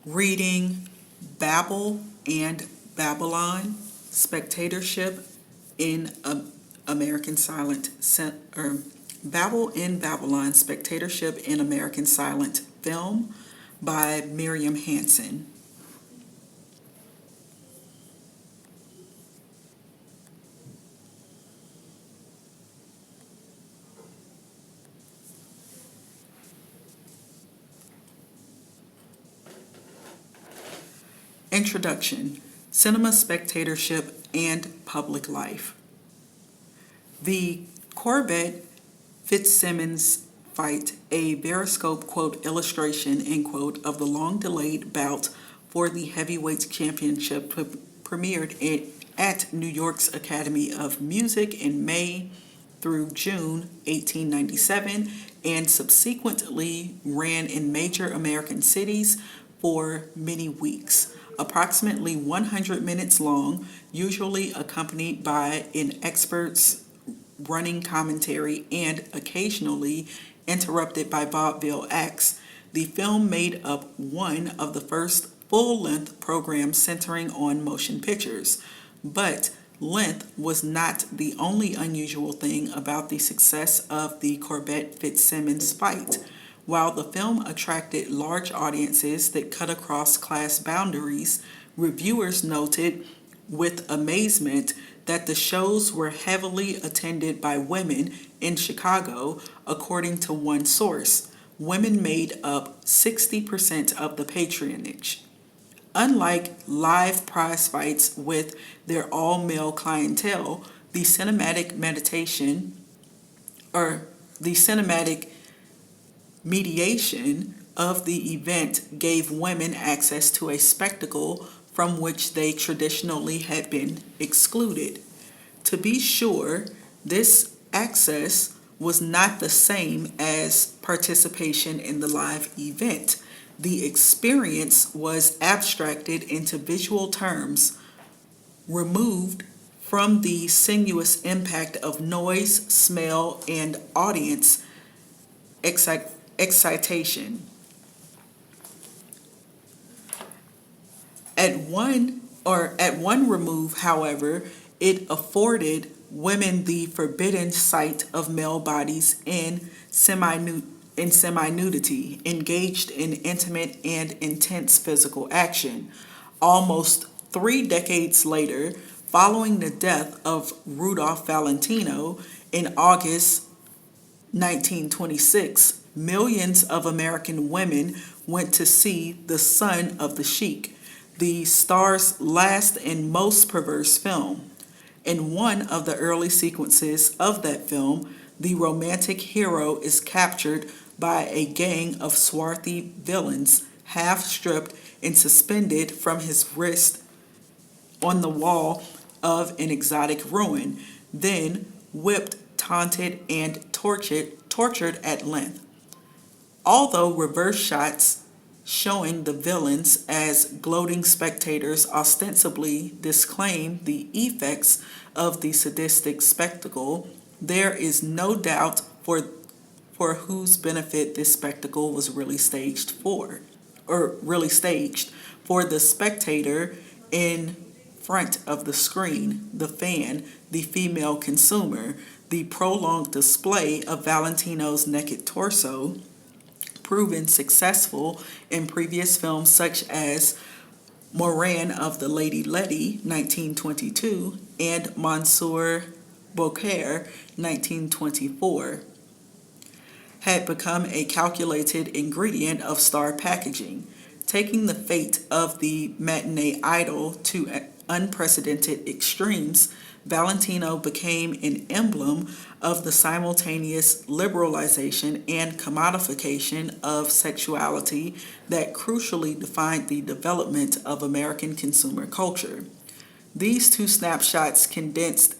reading Babel and Babylon, Spectatorship in American Silent, or Babel in Babylon, Spectatorship in American Silent Film by Miriam Hansen. Introduction: Cinema Spectatorship and Public Life. The Corbett Fitzsimmons fight, a Periscope quote illustration end quote of the long-delayed bout for the heavyweights championship premiered at New York's Academy of Music in May through June 1897 and subsequently ran in major American cities for many weeks. Approximately 100 minutes long, usually accompanied by an expert's running commentary and occasionally interrupted by vaudeville acts, the film made up one of the first full-length programs centering on motion pictures. But length was not the only unusual thing about the success of the Corbett-Fitzsimmons fight. While the film attracted large audiences that cut across class boundaries, reviewers noted with amazement that the shows were heavily attended by women in Chicago, according to one source. Women made up 60% of the patronage. Unlike live prize fights with their all-male clientele, the cinematic mediation of the event gave women access to a spectacle from which they traditionally had been excluded. To be sure, this access was not the same as participation in the live event. The experience was abstracted into visual terms, removed from the sinuous impact of noise, smell, and audience excitation. At one remove, however, it afforded women the forbidden sight of male bodies in semi-nudity, engaged in intimate and intense physical action. Almost 3 decades later, following the death of Rudolph Valentino in August 1926, millions of American women went to see The Son of the Sheik, the star's last and most perverse film. In one of the early sequences of that film, the romantic hero is captured by a gang of swarthy villains, half stripped and suspended from his wrist on the wall of an exotic ruin, then whipped, taunted, and tortured at length. Although reverse shots showing the villains as gloating spectators ostensibly disclaim the effects of the sadistic spectacle, there is no doubt for whose benefit this spectacle was really staged for the spectator in front of the screen, the fan, the female consumer. The prolonged display of Valentino's naked torso, proven successful in previous films such as Moran of the Lady Letty, 1922, and Monsieur Beaucaire, 1924, had become a calculated ingredient of star packaging, taking the fate of the matinee idol to unprecedented extremes. Valentino became an emblem of the simultaneous liberalization and commodification of sexuality that crucially defined the development of American consumer culture. These two snapshots condensed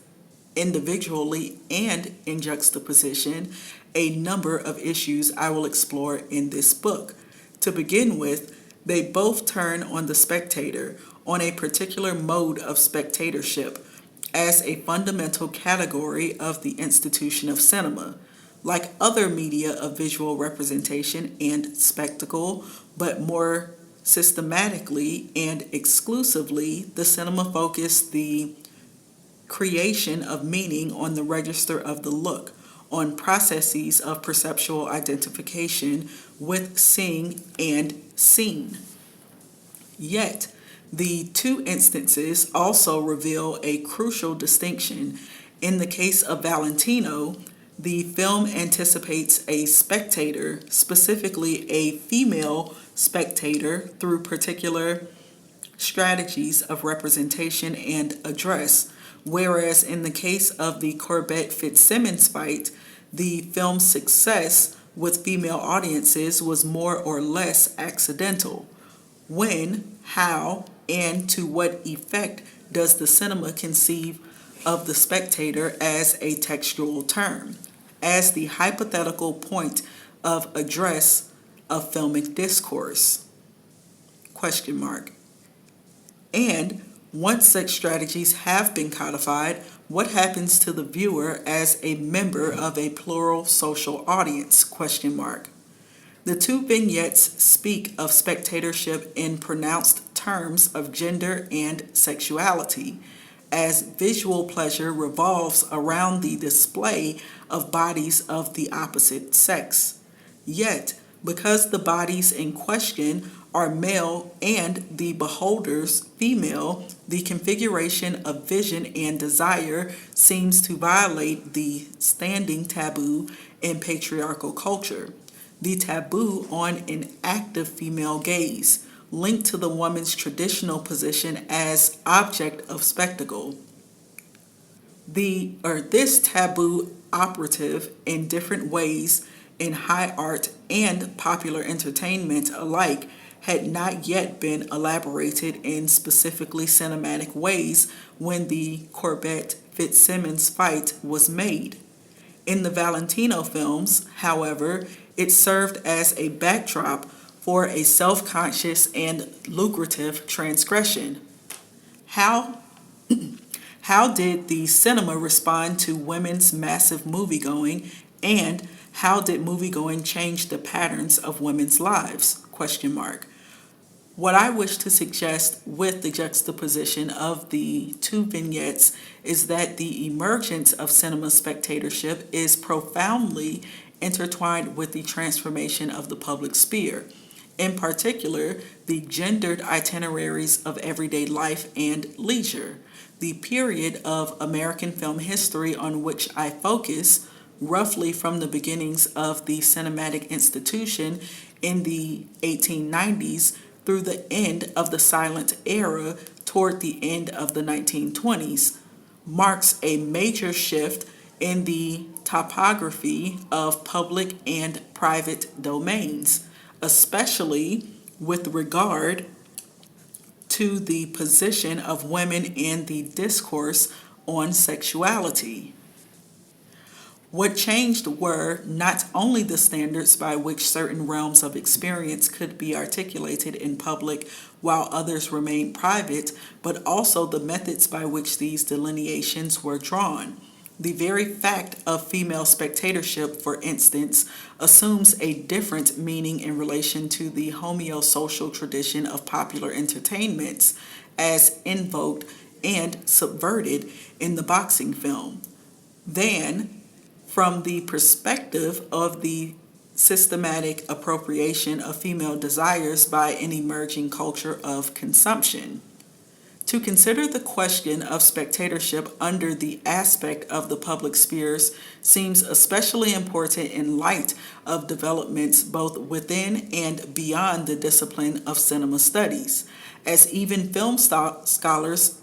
individually and in juxtaposition a number of issues I will explore in this book. To begin with, they both turn on the spectator, on a particular mode of spectatorship, as a fundamental category of the institution of cinema. Like other media of visual representation and spectacle, but more Systematically and exclusively, the cinema focused the creation of meaning on the register of the look, on processes of perceptual identification with seeing and seen. Yet, the two instances also reveal a crucial distinction. In the case of Valentino, the film anticipates a spectator, specifically a female spectator, through particular strategies of representation and address, whereas in the case of the Corbett-Fitzsimmons fight, the film's success with female audiences was more or less accidental. When, how, and to what effect does the cinema conceive of the spectator as a textual term, as the hypothetical point of address of filmic discourse? Question mark. And once such strategies have been codified, what happens to the viewer as a member of a plural social audience? Question mark. The two vignettes speak of spectatorship in pronounced terms of gender and sexuality, as visual pleasure revolves around the display of bodies of the opposite sex. Yet, because the bodies in question are male and the beholders female, the configuration of vision and desire seems to violate the standing taboo in patriarchal culture. The taboo on an active female gaze, linked to the woman's traditional position as object of spectacle. This taboo operative in different ways in high art and popular entertainment alike had not yet been elaborated in specifically cinematic ways when the Corbett-Fitzsimmons fight was made. In the Valentino films, however, it served as a backdrop for a self-conscious and lucrative transgression. How did the cinema respond to women's massive moviegoing, and how did moviegoing change the patterns of women's lives? Question mark. What I wish to suggest with the juxtaposition of the two vignettes is that the emergence of cinema spectatorship is profoundly intertwined with the transformation of the public sphere. In particular, the gendered itineraries of everyday life and leisure. The period of American film history on which I focus, roughly from the beginnings of the cinematic institution in the 1890s through the end of the silent era toward the end of the 1920s, marks a major shift in the topography of public and private domains, especially with regard to the position of women in the discourse on sexuality. What changed were not only the standards by which certain realms of experience could be articulated in public while others remained private, but also the methods by which these delineations were drawn. The very fact of female spectatorship, for instance, assumes a different meaning in relation to the homosocial tradition of popular entertainments as invoked and subverted in the boxing film than from the perspective of the systematic appropriation of female desires by an emerging culture of consumption. To consider the question of spectatorship under the aspect of the public spheres seems especially important in light of developments both within and beyond the discipline of cinema studies, as even film scholars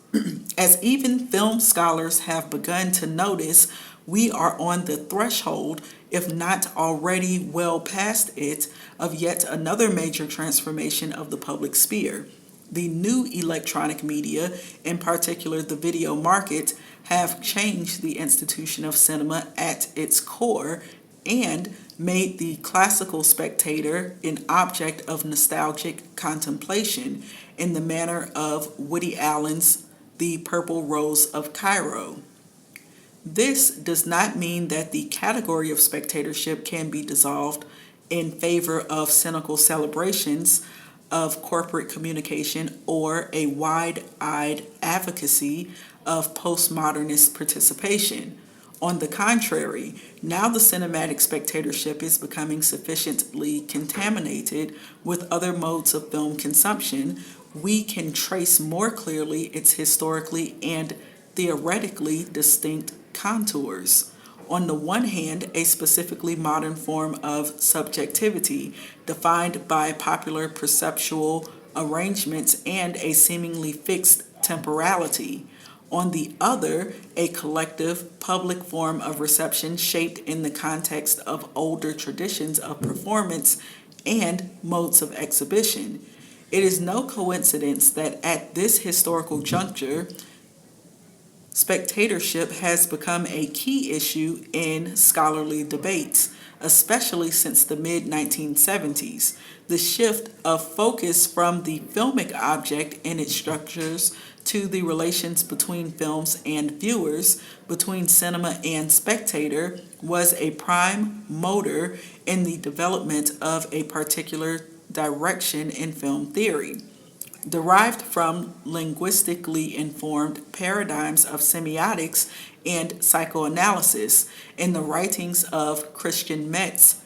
have begun to notice. We are on the threshold, if not already well past it, of yet another major transformation of the public sphere. The new electronic media, in particular the video market, have changed the institution of cinema at its core and made the classical spectator an object of nostalgic contemplation in the manner of Woody Allen's The Purple Rose of Cairo. This does not mean that the category of spectatorship can be dissolved in favor of cynical celebrations of corporate communication or a wide-eyed advocacy of postmodernist participation. On the contrary, now the cinematic spectatorship is becoming sufficiently contaminated with other modes of film consumption, we can trace more clearly its historically and theoretically distinct contours. On the one hand, a specifically modern form of subjectivity defined by popular perceptual arrangements and a seemingly fixed temporality. On the other, a collective, public form of reception shaped in the context of older traditions of performance and modes of exhibition. It is no coincidence that at this historical juncture, spectatorship has become a key issue in scholarly debates, especially since the mid-1970s. The shift of focus from the filmic object and its structures to the relations between films and viewers, between cinema and spectator, was a prime motor in the development of a particular direction in film theory. Derived from linguistically informed paradigms of semiotics and psychoanalysis in the writings of Christian Metz,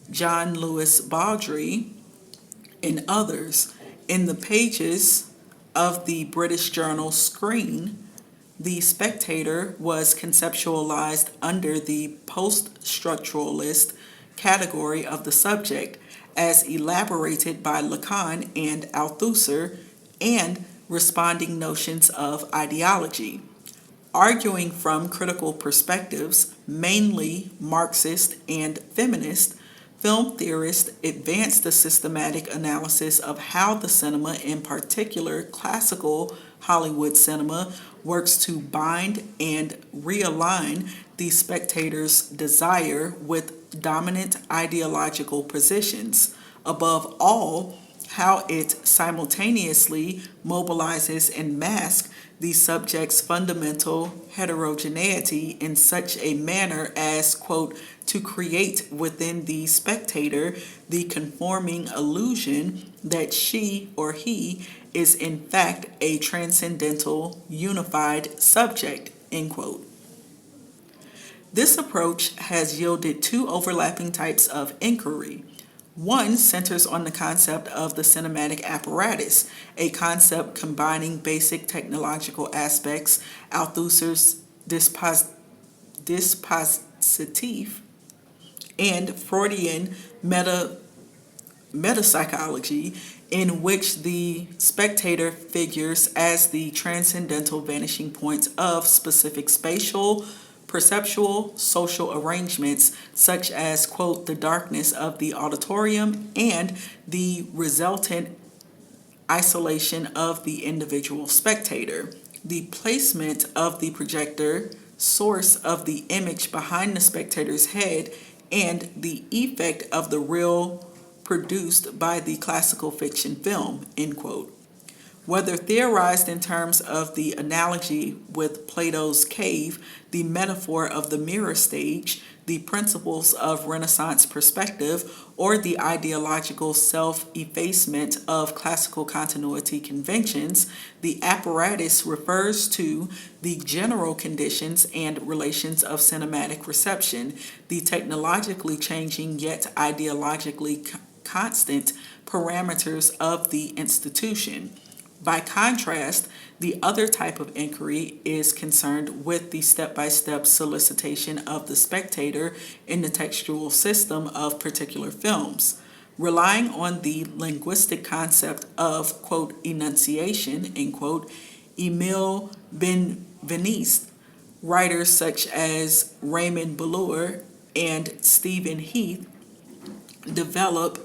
John Lewis Baldry, and others. In the pages of the British journal Screen, the spectator was conceptualized under the post-structuralist category of the subject, as elaborated by Lacan and Althusser, and responding notions of ideology. Arguing from critical perspectives, mainly Marxist and feminist, film theorists advanced the systematic analysis of how the cinema, in particular classical Hollywood cinema, works to bind and realign the spectator's desire with dominant ideological positions. Above all, how it simultaneously mobilizes and masks the subject's fundamental heterogeneity in such a manner as, quote, to create within the spectator the conforming illusion that she or he is in fact a transcendental, unified subject, end quote. This approach has yielded two overlapping types of inquiry. One centers on the concept of the cinematic apparatus, a concept combining basic technological aspects, Althusser's dispositif, and Freudian metapsychology, in which the spectator figures as the transcendental vanishing point of specific spatial, perceptual, social arrangements such as, quote, the darkness of the auditorium and the resultant isolation of the individual spectator. The placement of the projector, source of the image behind the spectator's head, and the effect of the real produced by the classical fiction film, end quote. Whether theorized in terms of the analogy with Plato's cave, the metaphor of the mirror stage, the principles of Renaissance perspective, or the ideological self-effacement of classical continuity conventions, the apparatus refers to the general conditions and relations of cinematic reception, the technologically changing yet ideologically constant parameters of the institution. By contrast, the other type of inquiry is concerned with the step-by-step solicitation of the spectator in the textual system of particular films. Relying on the linguistic concept of, quote, enunciation, end quote, Emile Benveniste, writers such as Raymond Balleur and Stephen Heath develop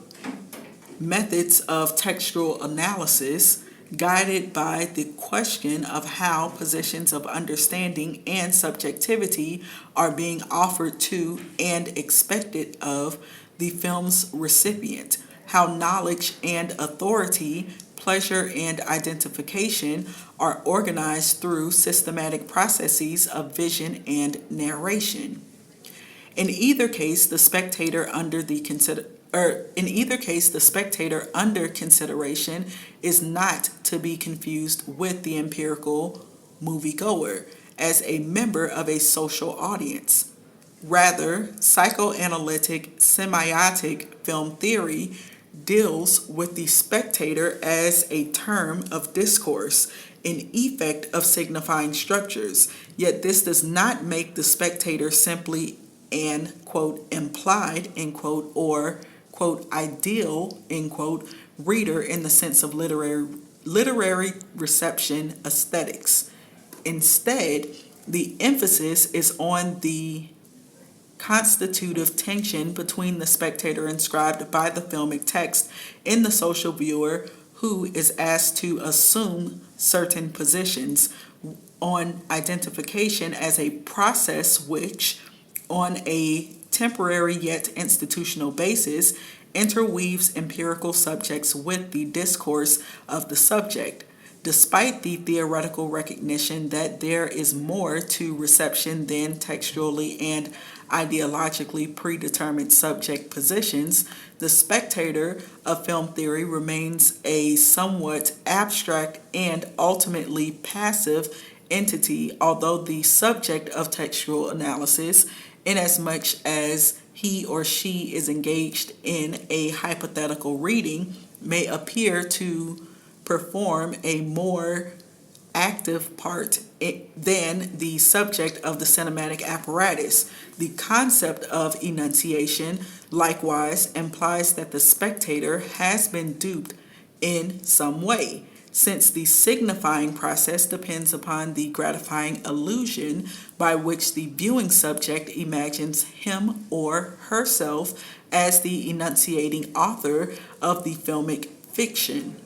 methods of textual analysis guided by the question of how positions of understanding and subjectivity are being offered to and expected of the film's recipient, how knowledge and authority, pleasure and identification are organized through systematic processes of vision and narration. In either case, the spectator under the the spectator under consideration is not to be confused with the empirical moviegoer as a member of a social audience. Rather, psychoanalytic semiotic film theory deals with the spectator as a term of discourse, an effect of signifying structures. Yet this does not make the spectator simply an, quote, implied, end quote, or, quote, ideal, end quote, reader in the sense of literary reception aesthetics. Instead, the emphasis is on the constitutive tension between the spectator inscribed by the filmic text and the social viewer who is asked to assume certain positions on identification as a process which, on a temporary yet institutional basis, interweaves empirical subjects with the discourse of the subject. Despite the theoretical recognition that there is more to reception than textually and ideologically predetermined subject positions, the spectator of film theory remains a somewhat abstract and ultimately passive entity, although the subject of textual analysis, inasmuch as he or she is engaged in a hypothetical reading, may appear to perform a more active part than the subject of the cinematic apparatus. The concept of enunciation, likewise, implies that the spectator has been duped in some way, since the signifying process depends upon the gratifying illusion by which the viewing subject imagines him or herself as the enunciating author of the filmic fiction.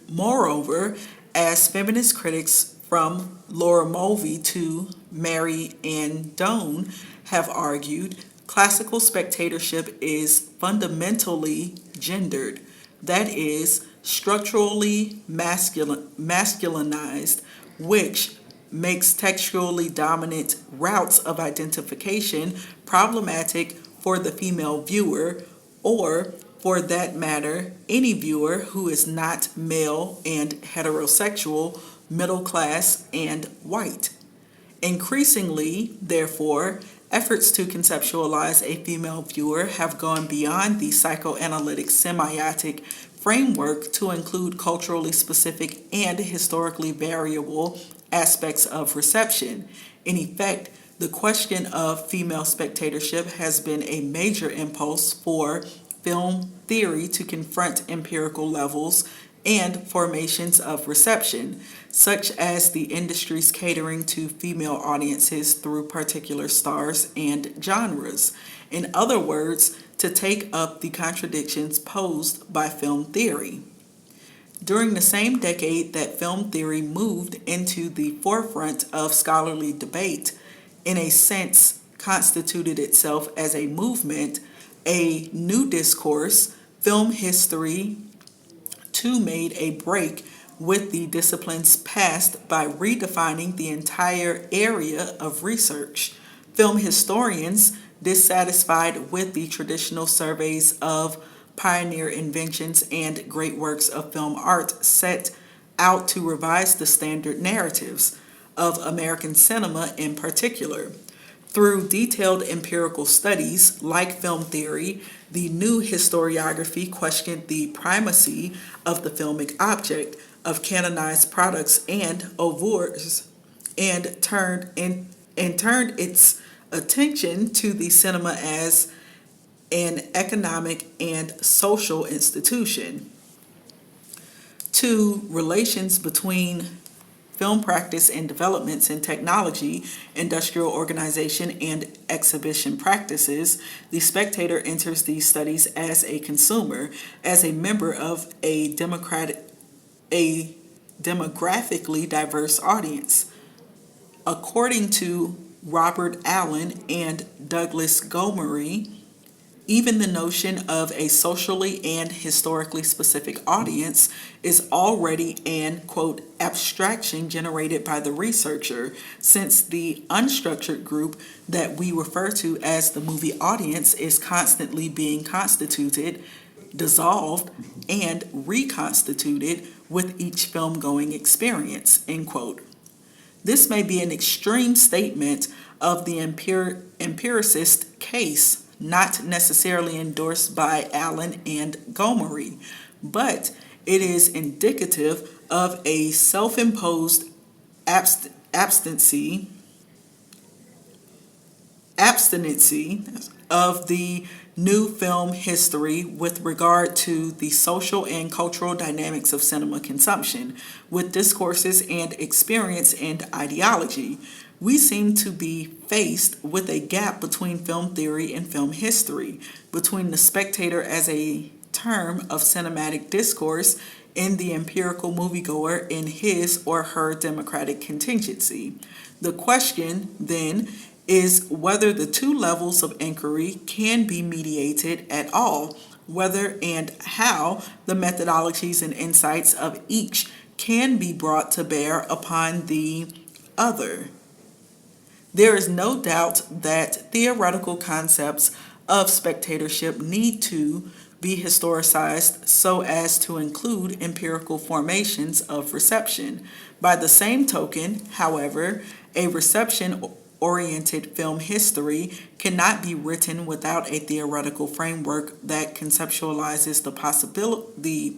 Moreover, as feminist critics from Laura Mulvey to Mary Ann Doan have argued, classical spectatorship is fundamentally gendered, that is, structurally masculinized, which makes textually dominant routes of identification problematic for the female viewer, or for that matter, any viewer who is not male and heterosexual, middle class, and white. Increasingly, therefore, efforts to conceptualize a female viewer have gone beyond the psychoanalytic semiotic framework to include culturally specific and historically variable aspects of reception. In effect, the question of female spectatorship has been a major impulse for film theory to confront empirical levels and formations of reception, such as the industry's catering to female audiences through particular stars and genres. In other words, to take up the contradictions posed by film theory. During the same decade that film theory moved into the forefront of scholarly debate, in a sense constituted itself as a movement, a new discourse, film history, too made a break with the discipline's past by redefining the entire area of research. Film historians, dissatisfied with the traditional surveys of pioneer inventions and great works of film art, set out to revise the standard narratives of American cinema in particular. Through detailed empirical studies like film theory, the new historiography questioned the primacy of the filmic object, of canonized products and oeuvres, and turned its attention to the cinema as an economic and social institution, to relations between film practice and developments in technology, industrial organization, and exhibition practices. The spectator enters these studies as a consumer, as a member of a demographically diverse audience. According to Robert Allen and Douglas Gomery, Even the notion of a socially and historically specific audience is already an, quote, abstraction generated by the researcher, since the unstructured group that we refer to as the movie audience is constantly being constituted, dissolved, and reconstituted with each film-going experience, end quote. This may be an extreme statement of the empiricist case, not necessarily endorsed by Allen and Gomery, but it is indicative of a self-imposed abstinency of the new film history with regard to the social and cultural dynamics of cinema consumption, with discourses and experience and ideology. We seem to be faced with a gap between film theory and film history, between the spectator as a term of cinematic discourse and the empirical moviegoer in his or her democratic contingency. The question, then, is whether the two levels of inquiry can be mediated at all, whether and how the methodologies and insights of each can be brought to bear upon the other. There is no doubt that theoretical concepts of spectatorship need to be historicized so as to include empirical formations of reception. By the same token, however, a reception-oriented film history cannot be written without a theoretical framework that conceptualizes the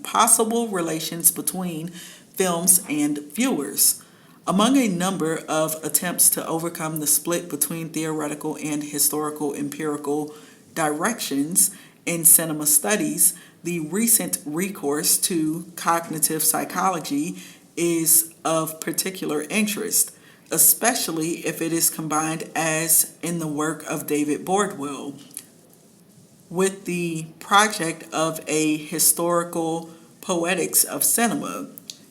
possible relations between films and viewers. Among a number of attempts to overcome the split between theoretical and historical empirical directions in cinema studies, the recent recourse to cognitive psychology is of particular interest, especially if it is combined, as in the work of David Bordwell, with the project of a historical poetics of cinema,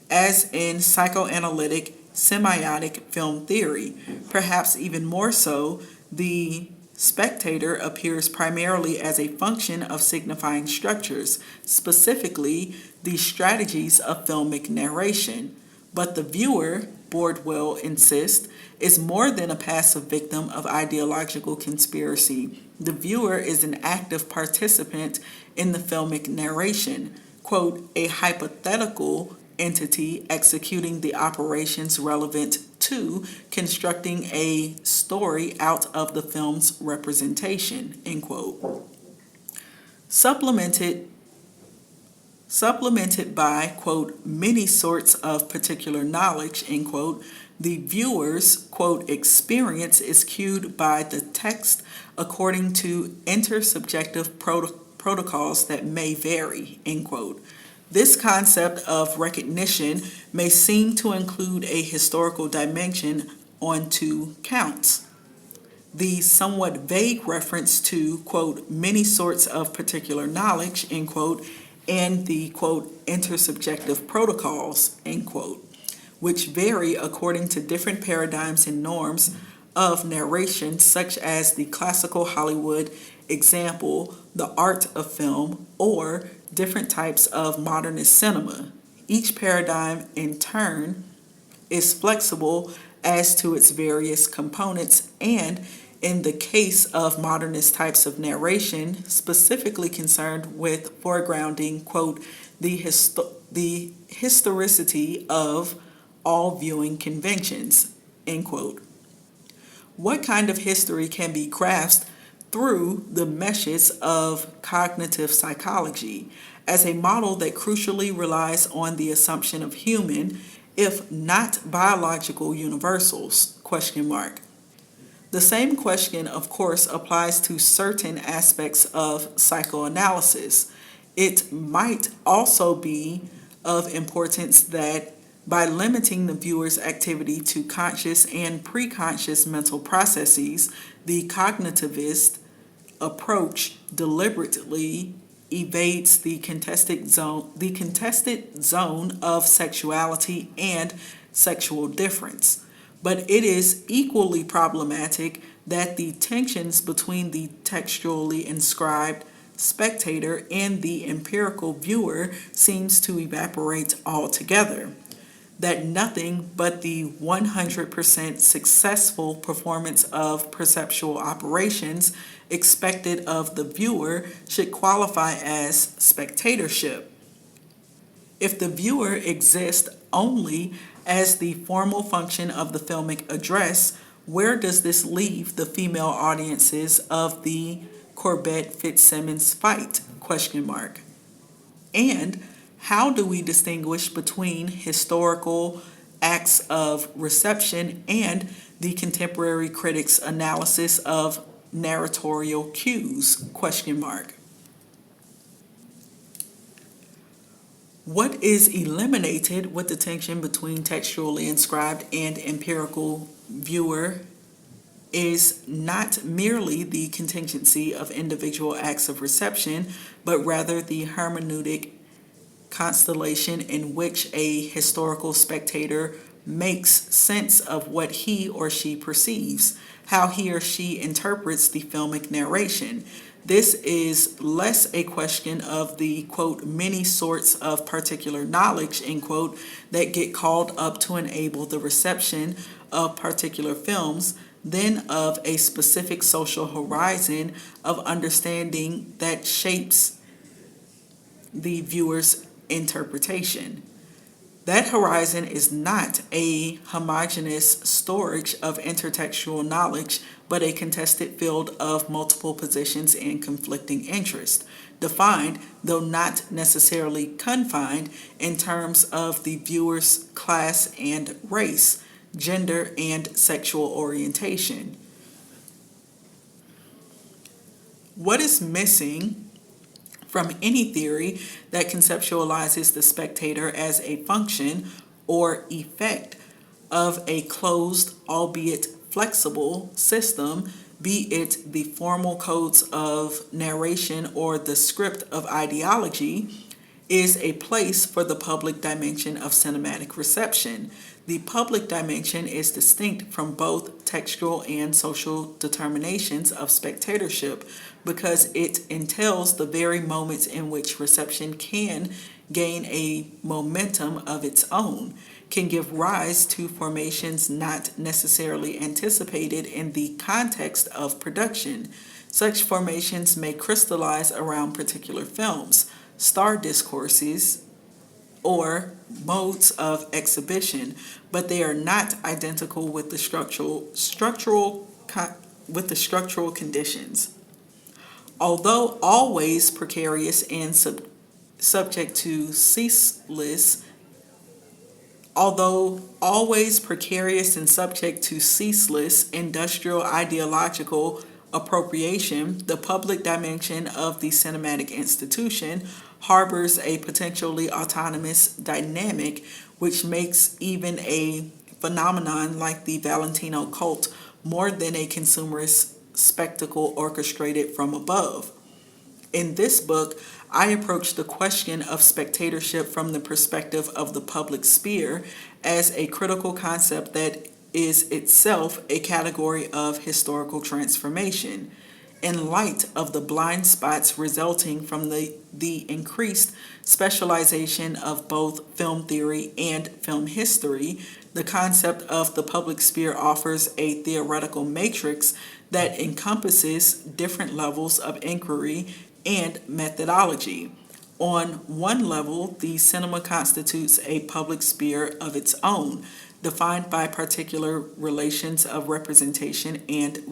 as in psychoanalytic semiotic film theory. Perhaps even more so, the spectator appears primarily as a function of signifying structures, specifically the strategies of filmic narration. But the viewer, Bordwell insists, is more than a passive victim of ideological conspiracy. The viewer is an active participant in the filmic narration, quote, a hypothetical entity executing the operations relevant to constructing a story out of the film's representation, end quote. Supplemented by, quote, many sorts of particular knowledge, end quote, the viewer's, quote, experience is cued by the text according to intersubjective protocols that may vary, end quote. This concept of recognition may seem to include a historical dimension on two counts. The somewhat vague reference to, quote, many sorts of particular knowledge, end quote, and the, quote, intersubjective protocols, end quote, which vary according to different paradigms and norms of narration, such as the classical Hollywood example, the art of film, or different types of modernist cinema. Each paradigm, in turn, is flexible as to its various components, and in the case of modernist types of narration, specifically concerned with foregrounding, quote, the historicity of all viewing conventions, end quote. What kind of history can be grasped through the meshes of cognitive psychology as a model that crucially relies on the assumption of human, if not biological, universals, question mark. The same question, of course, applies to certain aspects of psychoanalysis. It might also be of importance that by limiting the viewer's activity to conscious and preconscious mental processes, the cognitivist approach deliberately evades the contested zone of sexuality and sexual difference. But it is equally problematic that the tensions between the textually inscribed spectator and the empirical viewer seems to evaporate altogether. That nothing but the 100% successful performance of perceptual operations expected of the viewer should qualify as spectatorship. If the viewer exists only as the formal function of the filmic address, where does this leave the female audiences of the Corbett-Fitzsimmons fight? And how do we distinguish between historical acts of reception and the contemporary critic's analysis of narratorial cues? What is eliminated with the tension between textually inscribed and empirical viewer is not merely the contingency of individual acts of reception, but rather the hermeneutic constellation in which a historical spectator makes sense of what he or she perceives, how he or she interprets the filmic narration. This is less a question of the, quote, many sorts of particular knowledge, end quote, that get called up to enable the reception of particular films than of a specific social horizon of understanding that shapes the viewer's interpretation. That horizon is not a homogeneous storage of intertextual knowledge, but a contested field of multiple positions and conflicting interests, defined, though not necessarily confined, in terms of the viewer's class and race, gender, and sexual orientation. What is missing from any theory that conceptualizes the spectator as a function or effect of a closed, albeit flexible, system, be it the formal codes of narration or the script of ideology, is a place for the public dimension of cinematic reception. The public dimension is distinct from both textual and social determinations of spectatorship because it entails the very moments in which reception can gain a momentum of its own, can give rise to formations not necessarily anticipated in the context of production. Such formations may crystallize around particular films, star discourses, or modes of exhibition, but they are not identical with the structural conditions. Although always precarious and subject to ceaseless industrial ideological appropriation, the public dimension of the cinematic institution harbors a potentially autonomous dynamic which makes even a phenomenon like the Valentino cult more than a consumerist spectacle orchestrated from above. In this book, I approach the question of spectatorship from the perspective of the public sphere as a critical concept that is itself a category of historical transformation. In light of the blind spots resulting from the increased specialization of both film theory and film history, the concept of the public sphere offers a theoretical matrix that encompasses different levels of inquiry and methodology. On one level, the cinema constitutes a public sphere of its own, defined by particular relations of representation and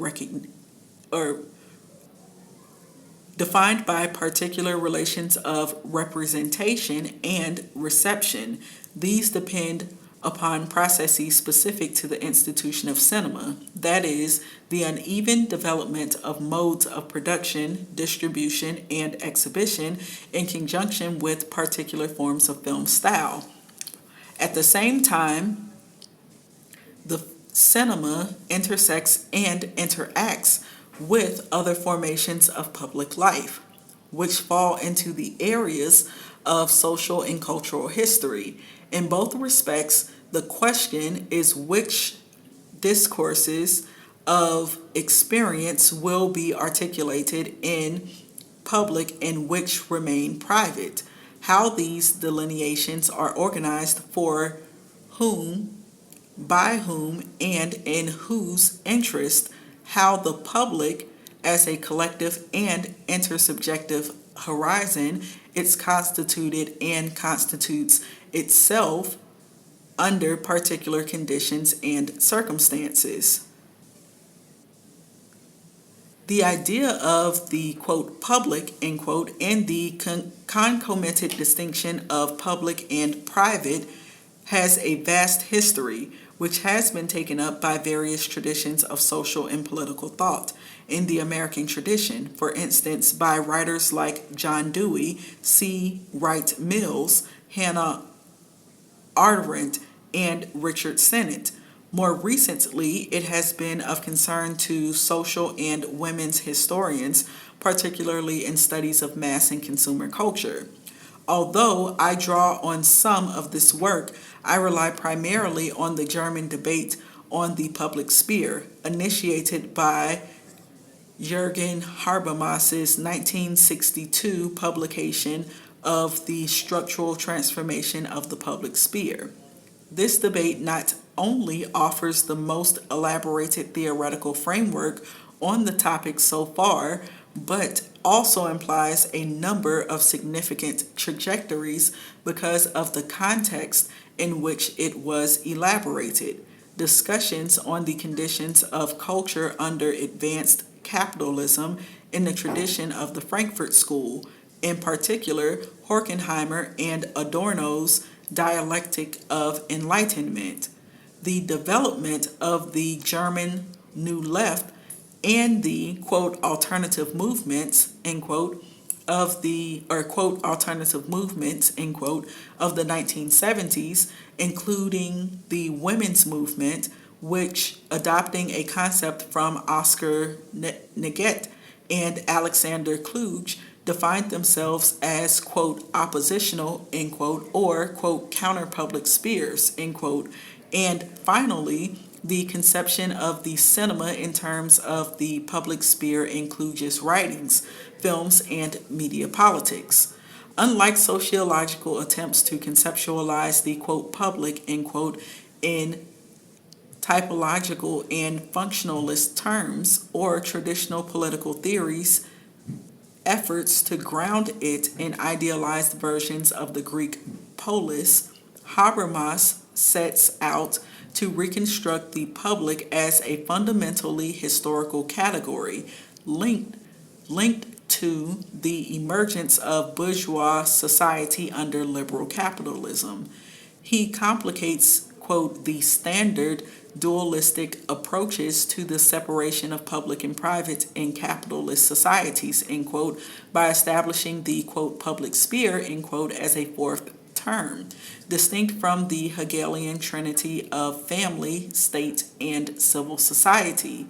defined by particular relations of representation and reception. These depend upon processes specific to the institution of cinema, that is, the uneven development of modes of production, distribution, and exhibition in conjunction with particular forms of film style. At the same time, the cinema intersects and interacts with other formations of public life, which fall into the areas of social and cultural history. In both respects, the question is which discourses of experience will be articulated in public and which remain private, how these delineations are organized for whom, by whom, and in whose interest, how the public as a collective and intersubjective horizon it's constituted and constitutes itself under particular conditions and circumstances. The idea of the quote public end quote and the concomitant distinction of public and private has a vast history, which has been taken up by various traditions of social and political thought. In the American tradition, for instance, by writers like John Dewey, C. Wright Mills, Hannah Arendt, and Richard Sennett. More recently, it has been of concern to social and women's historians, particularly in studies of mass and consumer culture. Although I draw on some of this work, I rely primarily on the German debate on the public sphere, initiated by Jürgen Habermas's 1962 publication of The Structural Transformation of the Public Sphere. This debate not only offers the most elaborated theoretical framework on the topic so far, but also implies a number of significant trajectories because of the context in which it was elaborated. Discussions on the conditions of culture under advanced capitalism in the tradition of the Frankfurt School, in particular Horkheimer and Adorno's dialectic of enlightenment, the development of the German New Left and the quote alternative movements end quote of the or quote alternative movements end quote of the 1970s, including the women's movement, which adopting a concept from Oscar Neget and Alexander Kluge defined themselves as quote oppositional end quote or quote counter public spheres end quote. And finally, the conception of the cinema in terms of the public sphere in Kluge's writings, films, and media politics. Unlike sociological attempts to conceptualize the quote public end quote in typological and functionalist terms or traditional political theories, efforts to ground it in idealized versions of the Greek polis, Habermas sets out to reconstruct the public as a fundamentally historical category linked to the emergence of bourgeois society under liberal capitalism. He complicates, quote, the standard dualistic approaches to the separation of public and private in capitalist societies, end quote, by establishing the, quote, public sphere, end quote, as a fourth term, distinct from the Hegelian trinity of family, state, and civil society,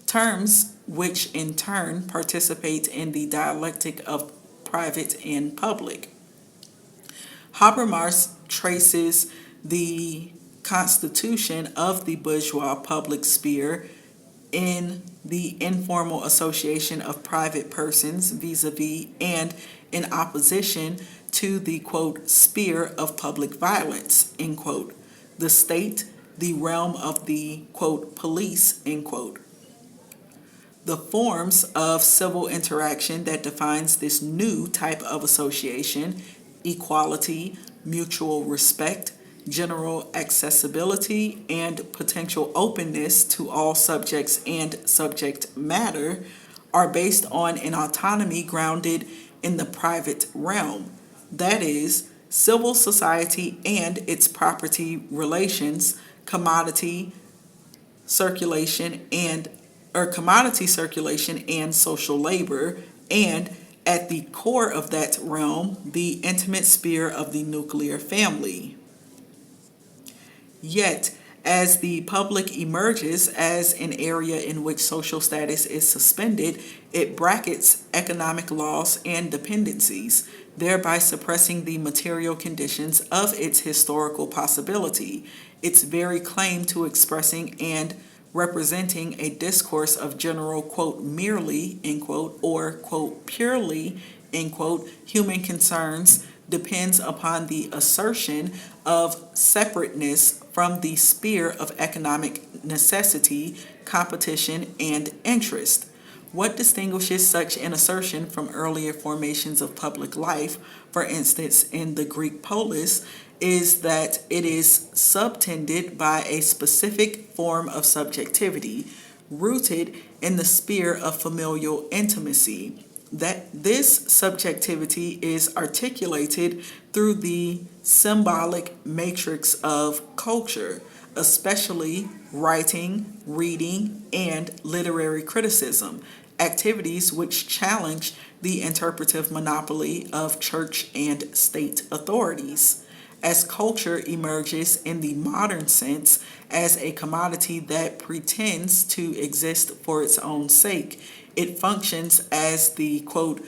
terms which in turn participate in the dialectic of private and public. Habermas traces the constitution of the bourgeois public sphere in the informal association of private persons vis-a-vis and in opposition to the, quote, sphere of public violence, end quote, the state, the realm of the, quote, police, end quote. The forms of civil interaction that defines this new type of association, equality, mutual respect, general accessibility, and potential openness to all subjects and subject matter, are based on an autonomy grounded in the private realm. That is, civil society and its property relations, commodity circulation and social labor, and at the core of that realm, the intimate sphere of the nuclear family. Yet, as the public emerges as an area in which social status is suspended, it brackets economic laws and dependencies, thereby suppressing the material conditions of its historical possibility, its very claim to expressing and representing a discourse of general, quote, merely, end quote, or, quote, purely, end quote, human concerns depends upon the assertion of separateness from the sphere of economic necessity, competition, and interest. What distinguishes such an assertion from earlier formations of public life, for instance in the Greek polis, is that it is subtended by a specific form of subjectivity, rooted in the sphere of familial intimacy. That this subjectivity is articulated through the symbolic matrix of culture, especially writing, reading, and literary criticism, activities which challenge the interpretive monopoly of church and state authorities. As culture emerges in the modern sense as a commodity that pretends to exist for its own sake, it functions as the, quote,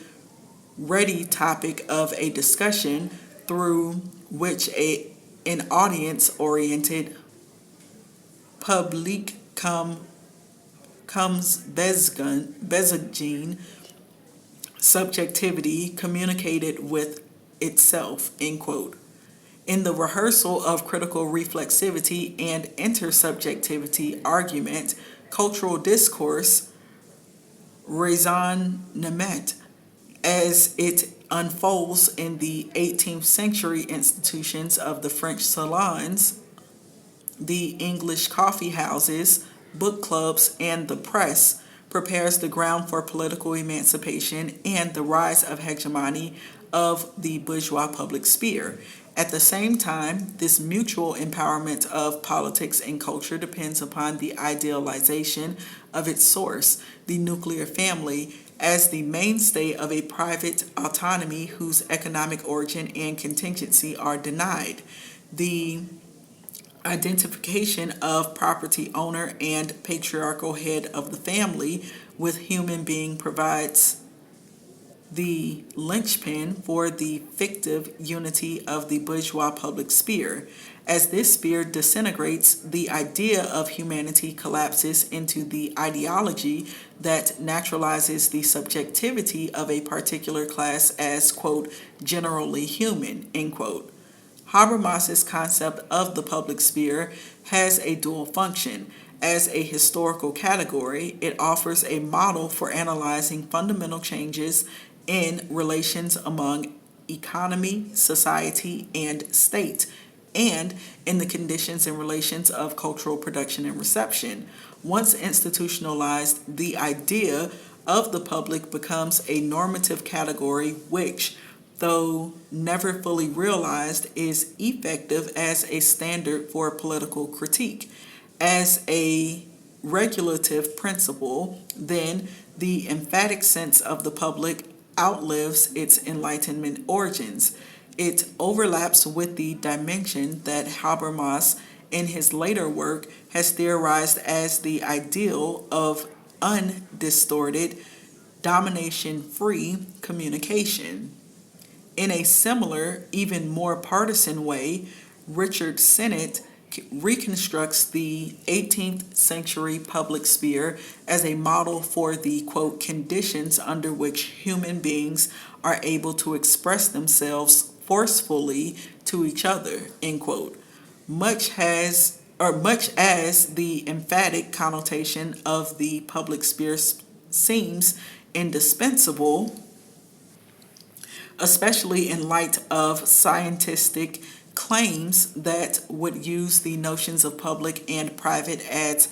ready topic of a discussion through which an audience-oriented public comes bezagene subjectivity communicated with itself, end quote. In the rehearsal of critical reflexivity and intersubjectivity argument, cultural discourse, raisonnement, as it unfolds in the 18th century institutions of the French salons, the English coffee houses, book clubs, and the press, prepares the ground for political emancipation and the rise of hegemony of the bourgeois public sphere. At the same time, this mutual empowerment of politics and culture depends upon the idealization of its source, the nuclear family, as the mainstay of a private autonomy whose economic origin and contingency are denied. The identification of property owner and patriarchal head of the family with human being provides the linchpin for the fictive unity of the bourgeois public sphere. As this sphere disintegrates, the idea of humanity collapses into the ideology that naturalizes the subjectivity of a particular class as, quote, generally human, end quote. Habermas's concept of the public sphere has a dual function. As a historical category, it offers a model for analyzing fundamental changes in relations among economy, society, and state, and in the conditions and relations of cultural production and reception. Once institutionalized, the idea of the public becomes a normative category which, though never fully realized, is effective as a standard for political critique. As a regulative principle, then, the emphatic sense of the public outlives its Enlightenment origins. It overlaps with the dimension that Habermas, in his later work, has theorized as the ideal of undistorted, domination-free communication. In a similar, even more partisan way, Richard Sennett reconstructs the 18th century public sphere as a model for the, quote, conditions under which human beings are able to express themselves forcefully to each other, end quote. Much as the emphatic connotation of the public sphere seems indispensable, especially in light of scientific claims that would use the notions of public and private as,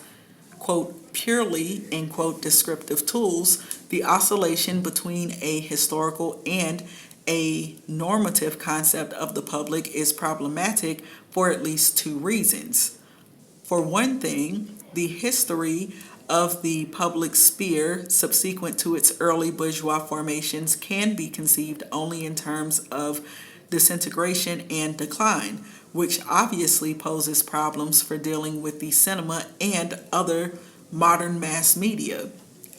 quote, purely, end quote, descriptive tools, the oscillation between a historical and a normative concept of the public is problematic for at least two reasons. For one thing, the history of the public sphere subsequent to its early bourgeois formations can be conceived only in terms of disintegration and decline, which obviously poses problems for dealing with the cinema and other modern mass media.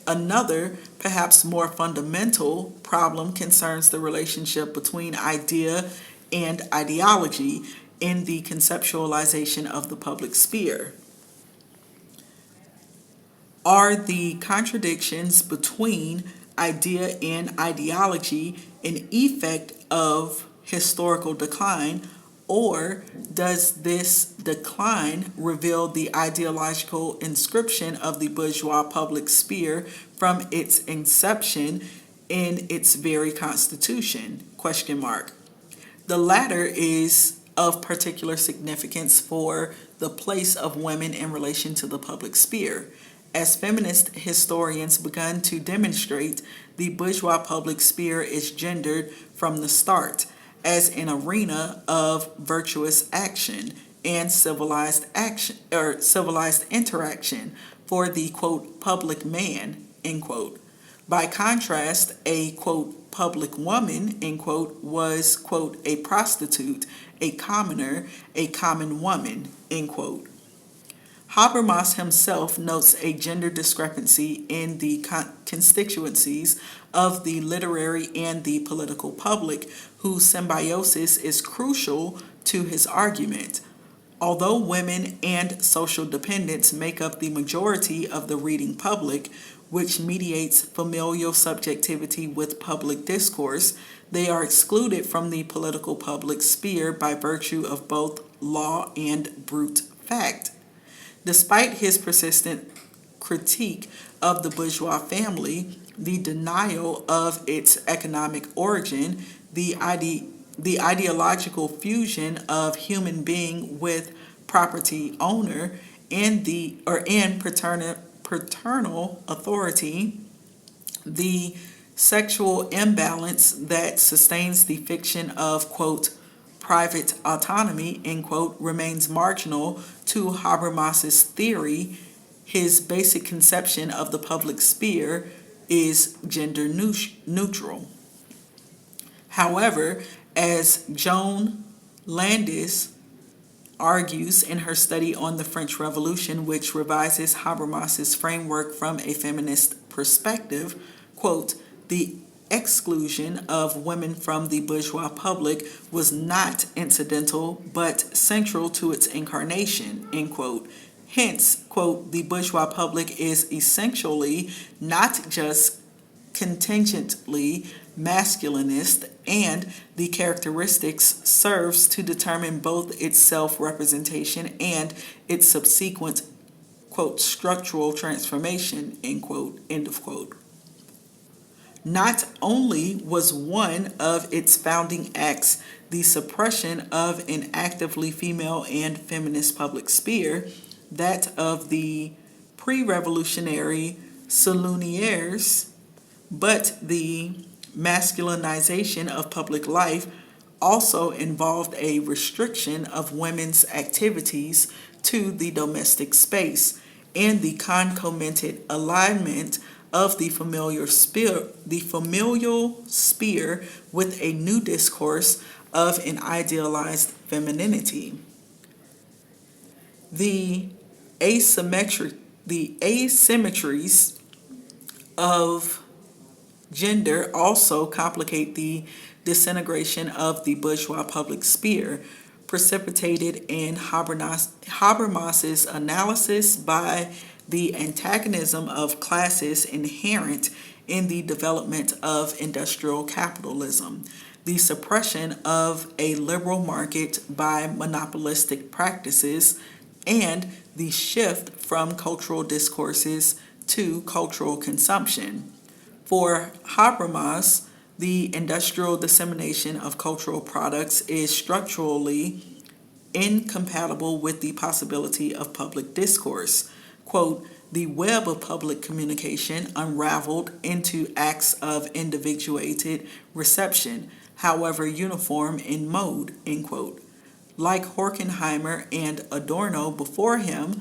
Another, perhaps more fundamental, problem concerns the relationship between idea and ideology in the conceptualization of the public sphere. are the contradictions between idea and ideology an effect of historical decline, or does this decline reveal the ideological inscription of the bourgeois public sphere from its inception in its very constitution? Question mark. The latter is of particular significance for the place of women in relation to the public sphere. As feminist historians begun to demonstrate, the bourgeois public sphere is gendered from the start as an arena of virtuous action and civilized action or civilized interaction for the quote public man, end quote. By contrast, a quote public woman, end quote, was quote a prostitute, a commoner, a common woman, end quote. Habermas himself notes a gender discrepancy in the constituencies of the literary and the political public, whose symbiosis is crucial to his argument. Although women and social dependents make up the majority of the reading public, which mediates familial subjectivity with public discourse, they are excluded from the political public sphere by virtue of both law and brute fact. Despite his persistent critique of the bourgeois family, the denial of its economic origin, the ideological fusion of human being with property owner, and paternal authority, the sexual imbalance that sustains the fiction of quote private autonomy, end quote, remains marginal to Habermas's theory. His basic conception of the public sphere is gender neutral. However, as Joan Landis argues in her study on the French Revolution, which revises Habermas's framework from a feminist perspective, quote, the exclusion of women from the bourgeois public was not incidental but central to its incarnation, end quote. Hence, quote, the bourgeois public is essentially not just contingently masculinist, and the characteristics serves to determine both its self-representation and its subsequent, quote, structural transformation, end quote, end of quote. Not only was one of its founding acts the suppression of an actively female and feminist public sphere, that of the pre-revolutionary Saloniers, but the masculinization of public life also involved a restriction of women's activities to the domestic space and the concomitant alignment of the familial sphere with a new discourse of an idealized femininity. The asymmetries of gender also complicate the disintegration of the bourgeois public sphere, precipitated in Habermas's analysis by the antagonism of classes inherent in the development of industrial capitalism, the suppression of a liberal market by monopolistic practices, and the shift from cultural discourses to cultural consumption. For Habermas, the industrial dissemination of cultural products is structurally incompatible with the possibility of public discourse. Quote, the web of public communication unraveled into acts of individuated reception, however uniform in mode, end quote. Like Horkheimer and Adorno before him,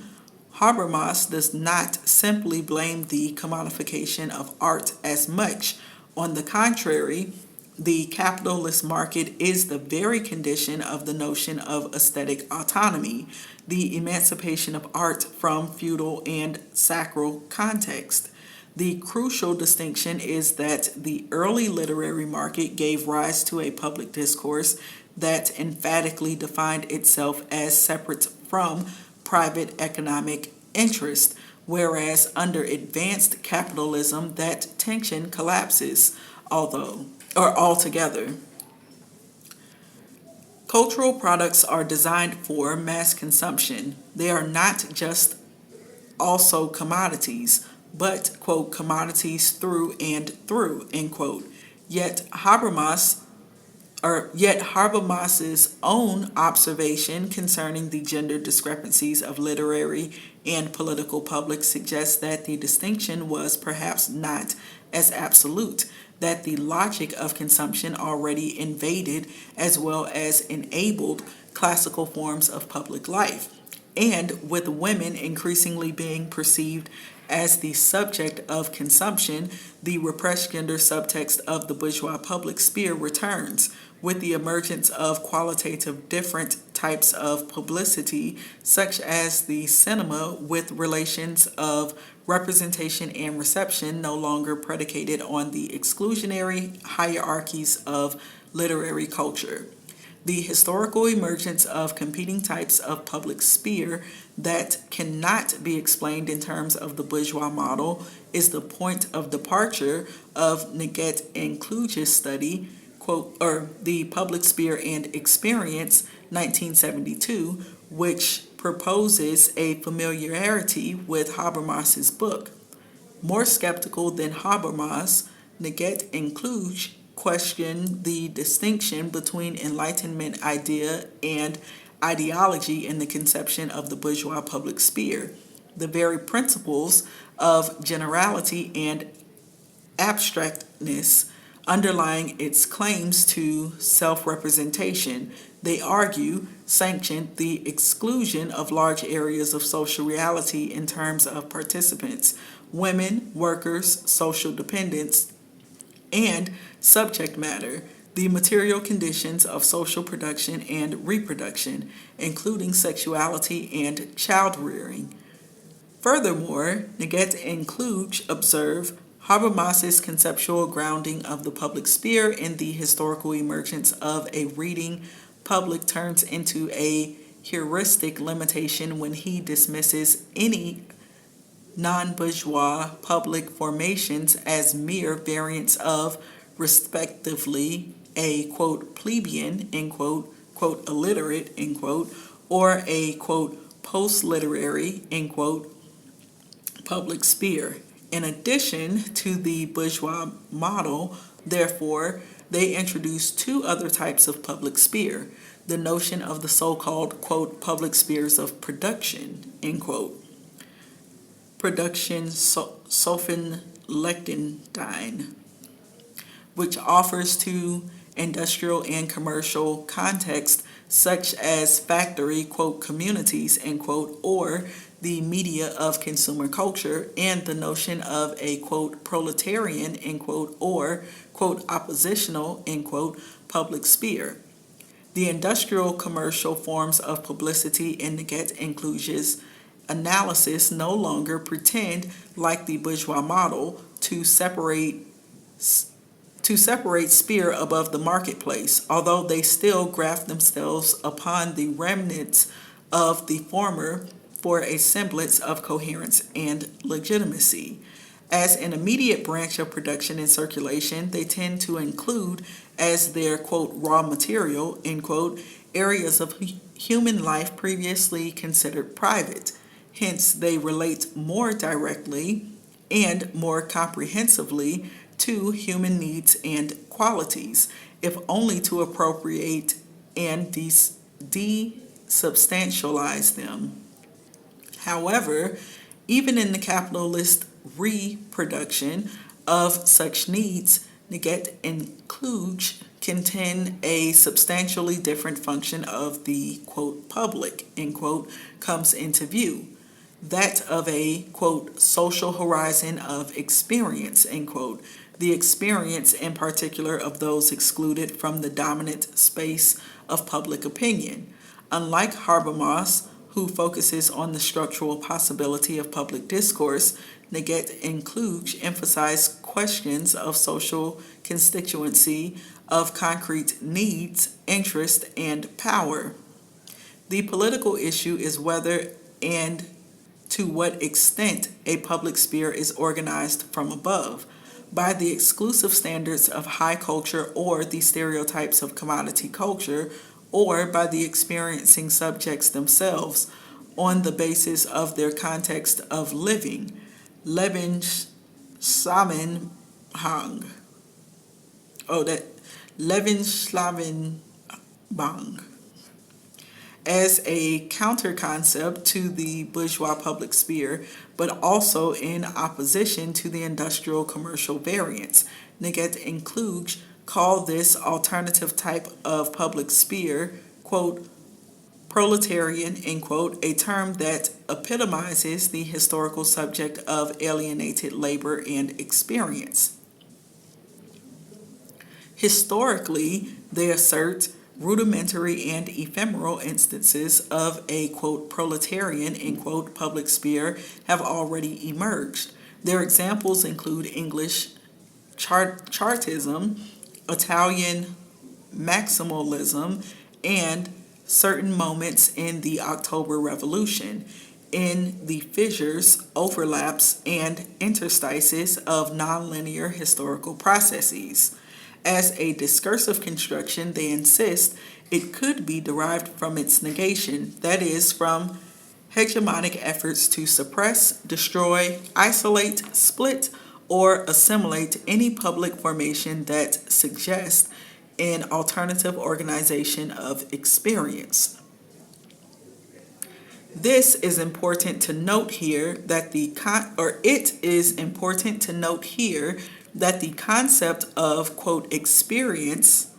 Habermas does not simply blame the commodification of art as much. On the contrary, the capitalist market is the very condition of the notion of aesthetic autonomy, the emancipation of art from feudal and sacral context. The crucial distinction is that the early literary market gave rise to a public discourse that emphatically defined itself as separate from private economic interest, whereas under advanced capitalism, that tension collapses, altogether. Cultural products are designed for mass consumption. They are not just also commodities, but, quote, commodities through and through, end quote. Yet Habermas's own observation concerning the gender discrepancies of literary and political publics suggests that the distinction was perhaps not as absolute, that the logic of consumption already invaded as well as enabled classical forms of public life. And with women increasingly being perceived as the subject of consumption, the repressed gender subtext of the bourgeois public sphere returns, with the emergence of qualitative different types of publicity, such as the cinema, with relations of representation and reception no longer predicated on the exclusionary hierarchies of literary culture. The historical emergence of competing types of public sphere that cannot be explained in terms of the bourgeois model is the point of departure of Neget and Kluge's study, quote, or the Public Sphere and Experience, 1972, which proposes a familiarity with Habermas's book. More skeptical than Habermas, Neget and Kluge question the distinction between Enlightenment idea and ideology in the conception of the bourgeois public sphere, the very principles of generality and abstractness underlying its claims to self-representation. They argue, sanctioned the exclusion of large areas of social reality in terms of participants, women, workers, social dependents, and subject matter, the material conditions of social production and reproduction, including sexuality and child rearing. Furthermore, Neget and Kluge observe Habermas's conceptual grounding of the public sphere in the historical emergence of a reading public turns into a heuristic limitation when he dismisses any non-bourgeois public formations as mere variants of, respectively, a, quote, plebeian, end quote, illiterate, end quote, or a, quote, post-literary, end quote, public sphere. In addition to the bourgeois model, therefore, they introduce two other types of public sphere, the notion of the so-called, quote, public spheres of production, end quote, production Sophenlichtenstein, which offers to industrial and commercial context such as factory, quote, communities, end quote, or the media of consumer culture, and the notion of a, quote, proletarian, end quote, or, quote, oppositional, end quote, public sphere. The industrial commercial forms of publicity in Neget and Kluge's analysis no longer pretend, like the bourgeois model, to separate sphere above the marketplace, although they still graft themselves upon the remnants of the former for a semblance of coherence and legitimacy. As an immediate branch of production and circulation, they tend to include as their, quote, raw material, end quote, areas of human life previously considered private. Hence, they relate more directly and more comprehensively to human needs and qualities, if only to appropriate and desubstantialize them. However, even in the capitalist reproduction of such needs, Neget and Kluge contend a substantially different function of the, quote, public, end quote, comes into view. That of a, quote, social horizon of experience, end quote, the experience in particular of those excluded from the dominant space of public opinion. Unlike Habermas, who focuses on the structural possibility of public discourse, Neget and Kluge emphasize questions of social constituency, of concrete needs, interest, and power. The political issue is whether and to what extent a public sphere is organized from above, by the exclusive standards of high culture or the stereotypes of commodity culture, or by the experiencing subjects themselves on the basis of their context of living, Lebenszusammenhang. That Lebenszusammenhang, as a counter-concept to the bourgeois public sphere, but also in opposition to the industrial commercial variants. Neget and Kluge call this alternative type of public sphere, quote, proletarian, end quote, a term that epitomizes the historical subject of alienated labor and experience. Historically, they assert, rudimentary and ephemeral instances of a, quote, proletarian, end quote, public sphere have already emerged. Their examples include English Chartism, Italian maximalism, and certain moments in the October Revolution, in the fissures, overlaps, and interstices of nonlinear historical processes. As a discursive construction, they insist it could be derived from its negation, that is, from hegemonic efforts to suppress, destroy, isolate, split, or assimilate any public formation that suggests an alternative organization of experience. This is important to note here that it is important to note here that the concept of, quote, experience,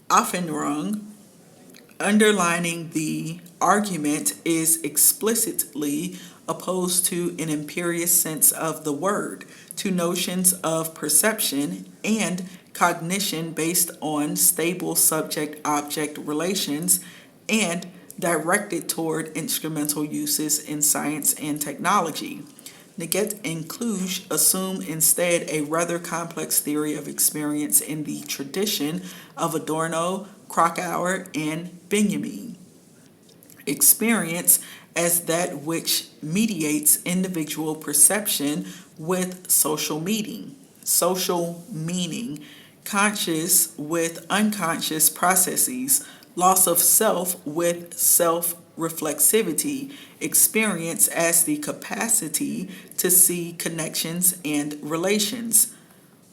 Erfahrung, underlining the argument is explicitly opposed to an imperious sense of the word, to notions of perception and cognition based on stable subject-object relations and directed toward instrumental uses in science and technology. Neget and Kluge assume instead a rather complex theory of experience in the tradition of Adorno, Krakauer, and Benjamin. Experience as that which mediates individual perception with social meaning, conscious with unconscious processes, loss of self with self-reflexivity, experience as the capacity to see connections and relations,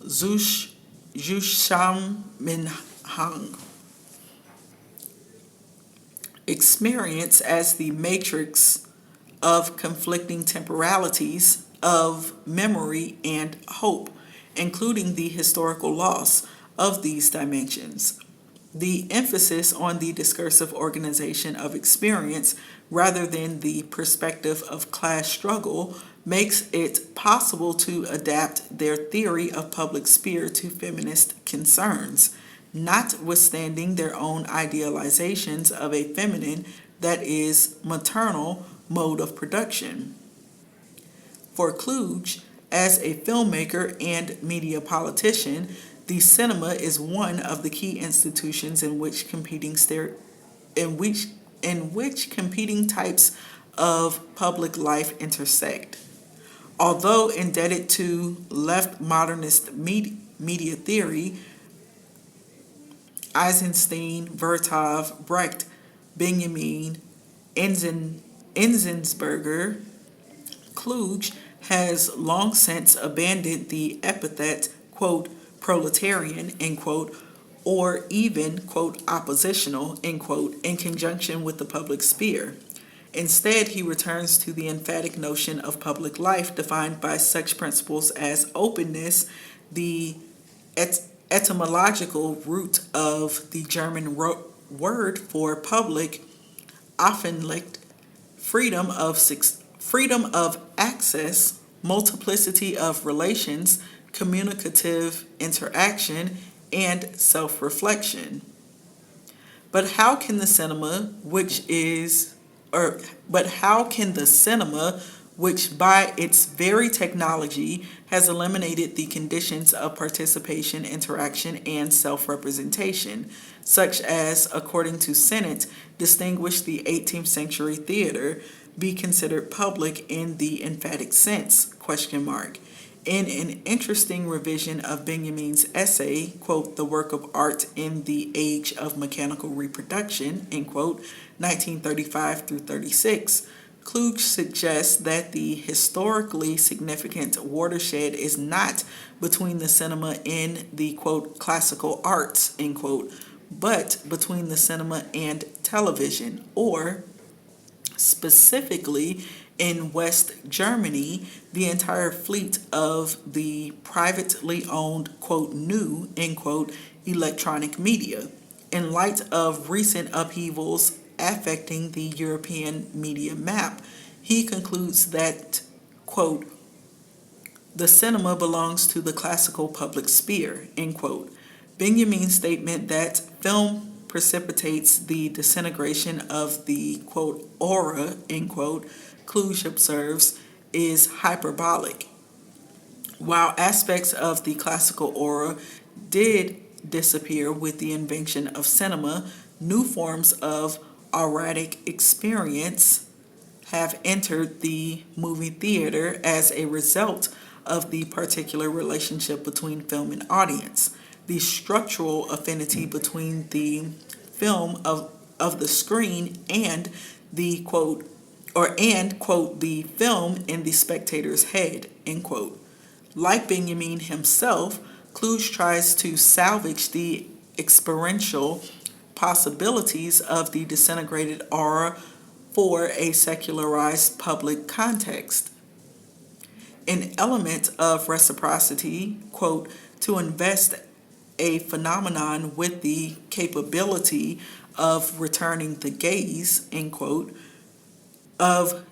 Zusammenhang. Experience as the matrix of conflicting temporalities of memory and hope, including the historical loss of these dimensions. The emphasis on the discursive organization of experience rather than the perspective of class struggle makes it possible to adapt their theory of public sphere to feminist concerns, notwithstanding their own idealizations of a feminine, that is, maternal, mode of production. For Kluge, as a filmmaker and media politician, the cinema is one of the key institutions in which competing types of public life intersect. Although indebted to left modernist media theory, Eisenstein, Vertov, Brecht, Benjamin, Enzensberger, Kluge has long since abandoned the epithet, quote, proletarian, end quote, or even, quote, oppositional, end quote, in conjunction with the public sphere. Instead, he returns to the emphatic notion of public life defined by such principles as openness, the etymological root of the German word for public, Offenlicht, freedom of access, multiplicity of relations, communicative interaction, and self-reflection. But how can the cinema, which by its very technology has eliminated the conditions of participation, interaction, and self-representation, such as, according to Sennett, distinguish the 18th century theater, be considered public in the emphatic sense, ? In an interesting revision of Benjamin's essay, quote, The Work of Art in the Age of Mechanical Reproduction, end quote, 1935 through 36, Kluge suggests that the historically significant watershed is not between the cinema and the, quote, classical arts, end quote, but between the cinema and television, or specifically in West Germany, the entire fleet of the privately owned, quote, new, end quote, electronic media, in light of recent upheavals affecting the European media map. He concludes that, quote, the cinema belongs to the classical public sphere, end quote. Benjamin's statement that film precipitates the disintegration of the, quote, aura, end quote, Kluge observes, is hyperbolic. While aspects of the classical aura did disappear with the invention of cinema, new forms of auratic experience have entered the movie theater as a result of the particular relationship between film and audience. The structural affinity between the film of the screen and the, quote, quote, the film in the spectator's head, end quote. Like Benjamin himself, Kluge tries to salvage the experiential possibilities of the disintegrated aura for a secularized public context. An element of reciprocity, quote, to invest a phenomenon with the capability of returning the gaze, end quote, of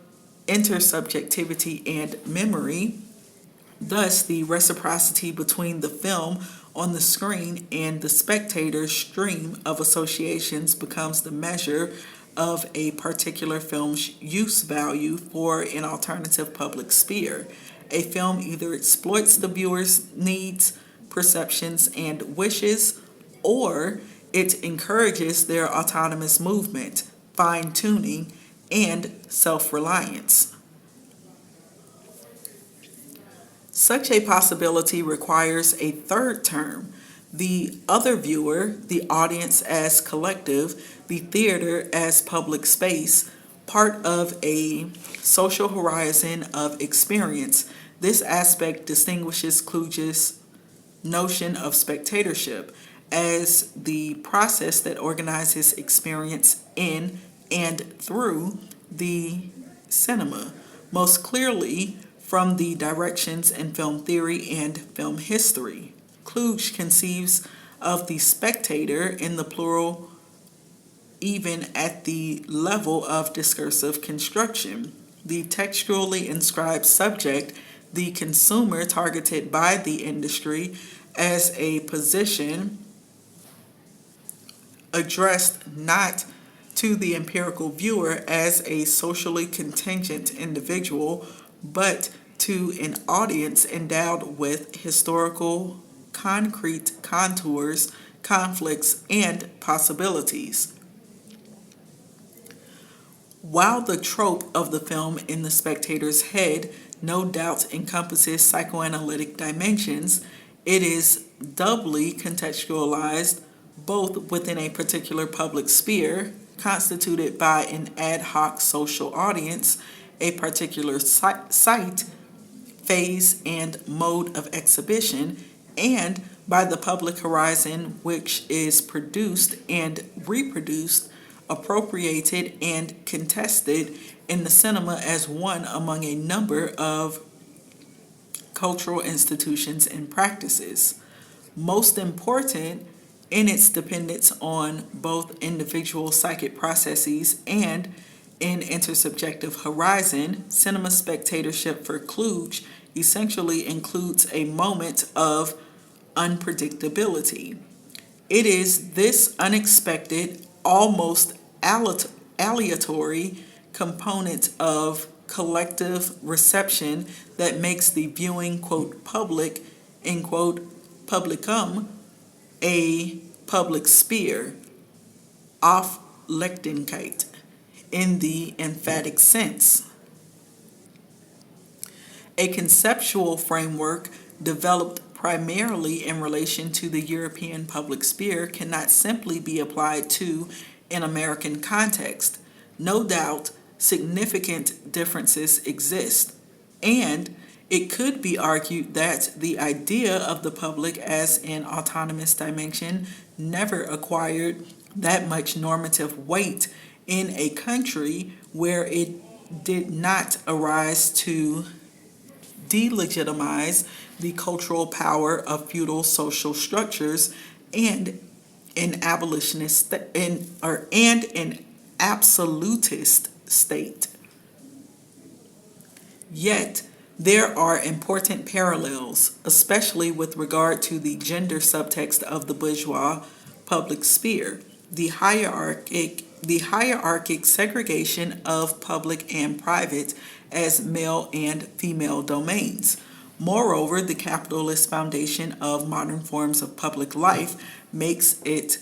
intersubjectivity and memory. Thus, the reciprocity between the film on the screen and the spectator's stream of associations becomes the measure of a particular film's use value for an alternative public sphere. A film either exploits the viewer's needs, perceptions, and wishes, or it encourages their autonomous movement, fine-tuning, and self-reliance. Such a possibility requires a third term: the other viewer, the audience as collective, the theater as public space, part of a social horizon of experience. This aspect distinguishes Kluge's notion of spectatorship as the process that organizes experience in and through the cinema, most clearly from the directions in film theory and film history. Kluge conceives of the spectator in the plural even at the level of discursive construction. The textually inscribed subject, the consumer targeted by the industry, as a position addressed not to the empirical viewer as a socially contingent individual, but to an audience endowed with historical, concrete contours, conflicts, and possibilities. While the trope of the film in the spectator's head no doubt encompasses psychoanalytic dimensions, it is doubly contextualized both within a particular public sphere, constituted by an ad hoc social audience, a particular site, phase, and mode of exhibition, and by the public horizon, which is produced and reproduced, appropriated, and contested in the cinema as one among a number of cultural institutions and practices. Most important, in its dependence on both individual psychic processes and an intersubjective horizon, cinema spectatorship for Kluge essentially includes a moment of unpredictability. It is this unexpected, almost aleatory component of collective reception that makes the viewing, quote, public, end quote, publicum, a public sphere, Aufmerksamkeit, in the emphatic sense. A conceptual framework developed primarily in relation to the European public sphere cannot simply be applied to an American context. No doubt, significant differences exist, and it could be argued that the idea of the public as an autonomous dimension never acquired that much normative weight in a country where it did not arise to delegitimize the cultural power of feudal social structures and an abolitionist and an absolutist state. Yet there are important parallels, especially with regard to the gender subtext of the bourgeois public sphere, the hierarchic segregation of public and private as male and female domains. Moreover, the capitalist foundation of modern forms of public life makes it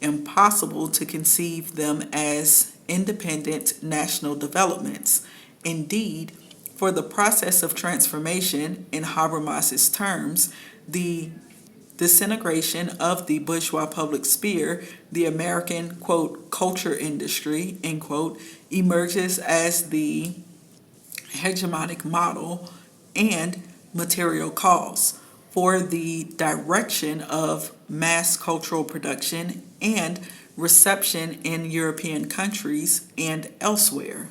impossible to conceive them as independent national developments. Indeed, for the process of transformation, in Habermas's terms, the disintegration of the bourgeois public sphere, the American, quote, culture industry, end quote, emerges as the hegemonic model and material cause for the direction of mass cultural production and reception in European countries and elsewhere.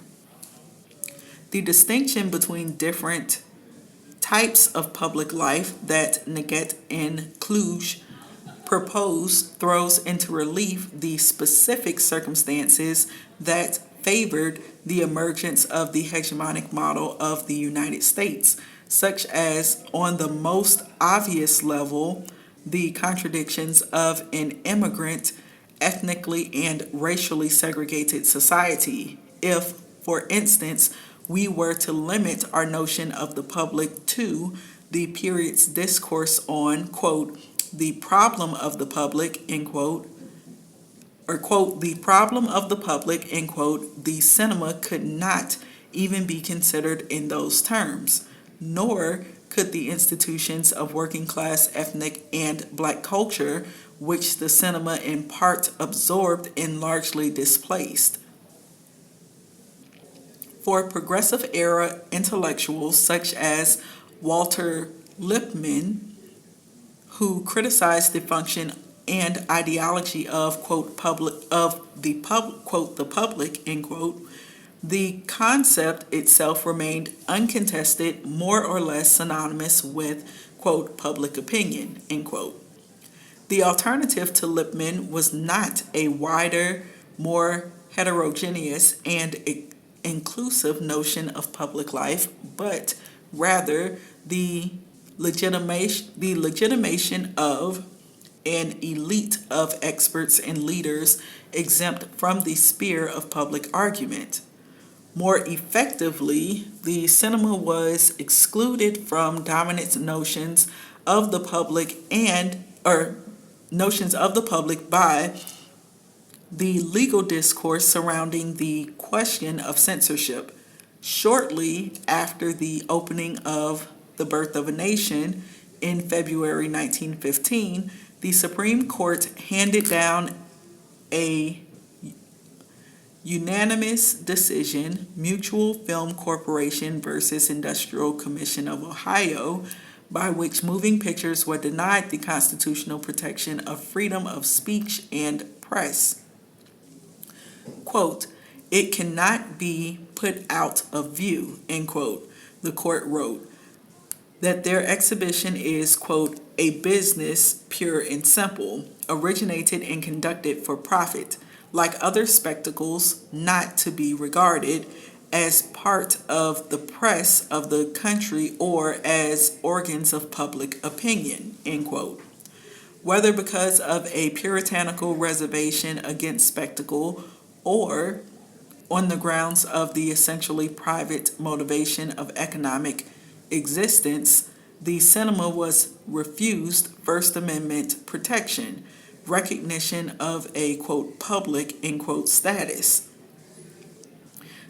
The distinction between different types of public life that Neget and Kluge propose throws into relief the specific circumstances that favored the emergence of the hegemonic model of the United States, such as, on the most obvious level, the contradictions of an immigrant, ethnically and racially segregated society. If, for instance, we were to limit our notion of the public to the period's discourse on, quote, the problem of the public, end quote, or, quote, the problem of the public, end quote, the cinema could not even be considered in those terms, nor could the institutions of working class, ethnic, and black culture, which the cinema in part absorbed and largely displaced. For progressive era intellectuals such as Walter Lippmann, who criticized the function and ideology of, quote, the public, end quote, the concept itself remained uncontested, more or less synonymous with, quote, public opinion, end quote. The alternative to Lippmann was not a wider, more heterogeneous and inclusive notion of public life, but rather the legitimation of an elite of experts and leaders exempt from the sphere of public argument. More effectively, the cinema was excluded from dominant notions of the public by the legal discourse surrounding the question of censorship. Shortly after the opening of The Birth of a Nation in February 1915, the Supreme Court handed down a unanimous decision, Mutual Film Corporation versus Industrial Commission of Ohio, by which moving pictures were denied the constitutional protection of freedom of speech and press. Quote, it cannot be put out of view, end quote, the court wrote, that their exhibition is, quote, a business pure and simple, originated and conducted for profit, like other spectacles, not to be regarded as part of the press of the country or as organs of public opinion, end quote. Whether because of a puritanical reservation against spectacle or on the grounds of the essentially private motivation of economic existence, the cinema was refused First Amendment protection, recognition of a, quote, public, end quote, status.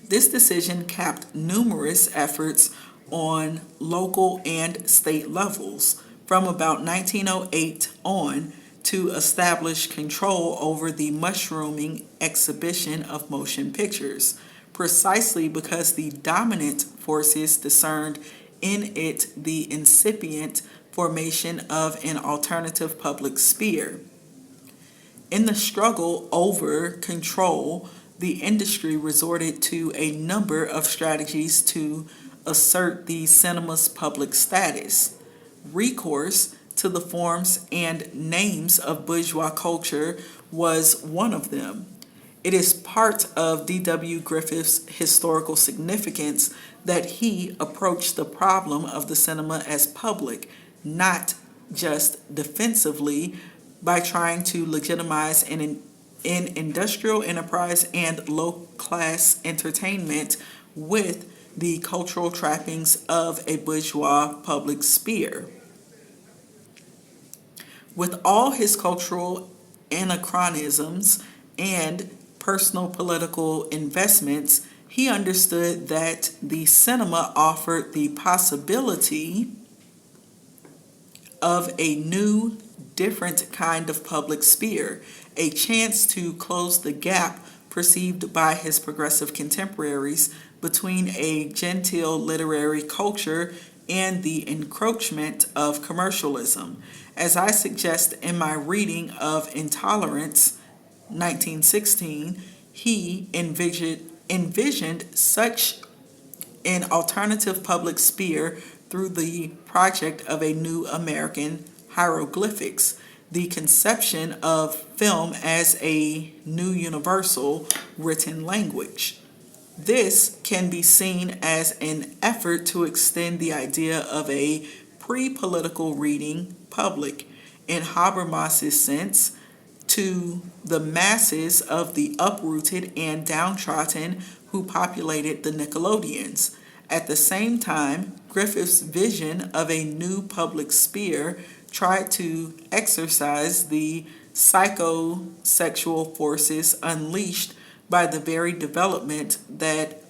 This decision capped numerous efforts on local and state levels from about 1908 on to establish control over the mushrooming exhibition of motion pictures, precisely because the dominant forces discerned in it the incipient formation of an alternative public sphere. In the struggle over control, the industry resorted to a number of strategies to assert the cinema's public status. Recourse to the forms and names of bourgeois culture was one of them. It is part of D.W. Griffith's historical significance that he approached the problem of the cinema as public, not just defensively, by trying to legitimize an industrial enterprise and low-class entertainment with the cultural trappings of a bourgeois public sphere. With all his cultural anachronisms and personal political investments, he understood that the cinema offered the possibility of a new, different kind of public sphere, a chance to close the gap perceived by his progressive contemporaries between a genteel literary culture and the encroachment of commercialism. As I suggest in my reading of Intolerance, 1916, he envisioned such an alternative public sphere through the project of a new American hieroglyphics, the conception of film as a new universal written language. This can be seen as an effort to extend the idea of a pre-political reading public, in Habermas's sense, to the masses of the uprooted and downtrodden who populated the Nickelodeons. At the same time, Griffith's vision of a new public sphere tried to exercise the psychosexual forces unleashed by the very development that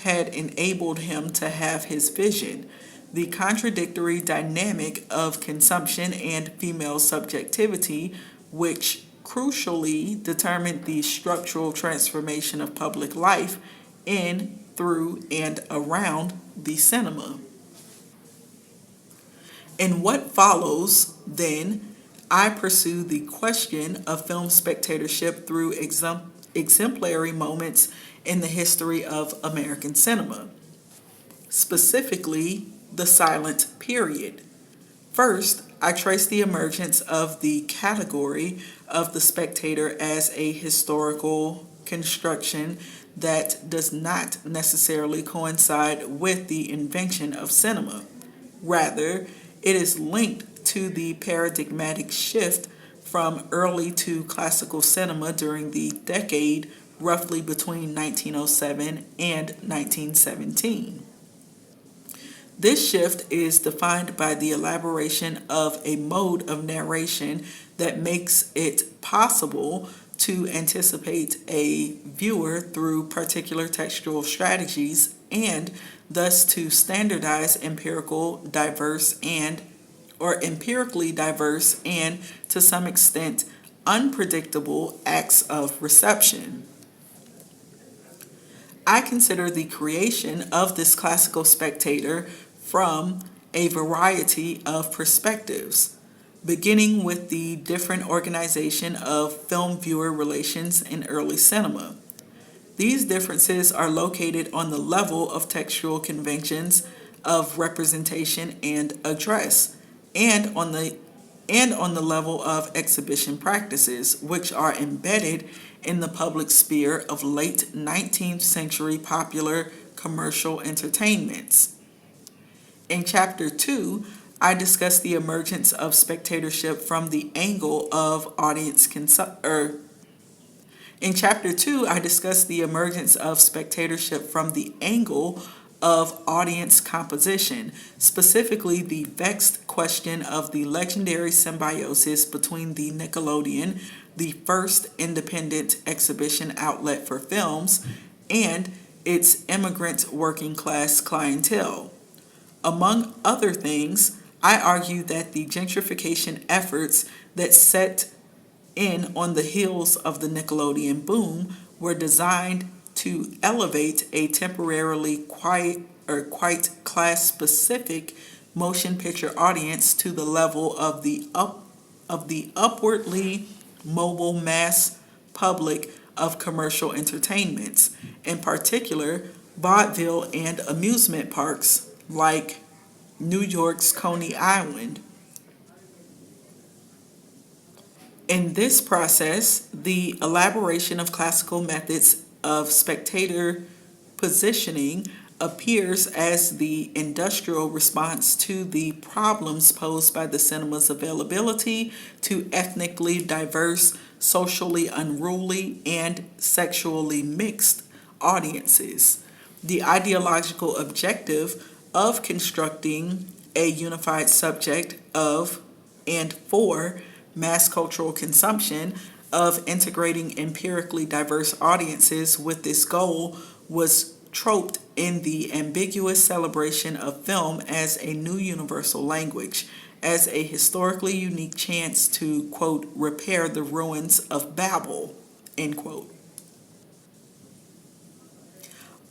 had enabled him to have his vision. The contradictory dynamic of consumption and female subjectivity, which crucially determined the structural transformation of public life in, through, and around the cinema. In what follows, then, I pursue the question of film spectatorship through exemplary moments in the history of American cinema, specifically the silent period. First, I trace the emergence of the category of the spectator as a historical construction that does not necessarily coincide with the invention of cinema. Rather, it is linked to the paradigmatic shift from early to classical cinema during the decade roughly between 1907 and 1917. This shift is defined by the elaboration of a mode of narration that makes it possible to anticipate a viewer through particular textual strategies and thus to standardize empirically diverse and to some extent unpredictable acts of reception. I consider the creation of this classical spectator from a variety of perspectives, beginning with the different organization of film-viewer relations in early cinema. These differences are located on the level of textual conventions of representation and address, and on the level of exhibition practices, which are embedded in the public sphere of late 19th century popular commercial entertainments. In Chapter 2, I discuss the emergence of spectatorship from the angle of audience In Chapter 2, I discuss the emergence of spectatorship from the angle of audience composition, specifically the vexed question of the legendary symbiosis between the Nickelodeon, the first independent exhibition outlet for films, and its immigrant working class clientele. Among other things, I argue that the gentrification efforts that set in on the heels of the Nickelodeon boom were designed to elevate a temporarily quiet or quite class-specific motion picture audience to the level of the upwardly mobile mass public of commercial entertainments, in particular vaudeville and amusement parks like New York's Coney Island. In this process, the elaboration of classical methods of spectator positioning appears as the industrial response to the problems posed by the cinema's availability to ethnically diverse, socially unruly, and sexually mixed audiences. The ideological objective of constructing a unified subject of and for mass cultural consumption of integrating empirically diverse audiences with this goal was troped in the ambiguous celebration of film as a new universal language, as a historically unique chance to, quote, repair the ruins of Babel, end quote.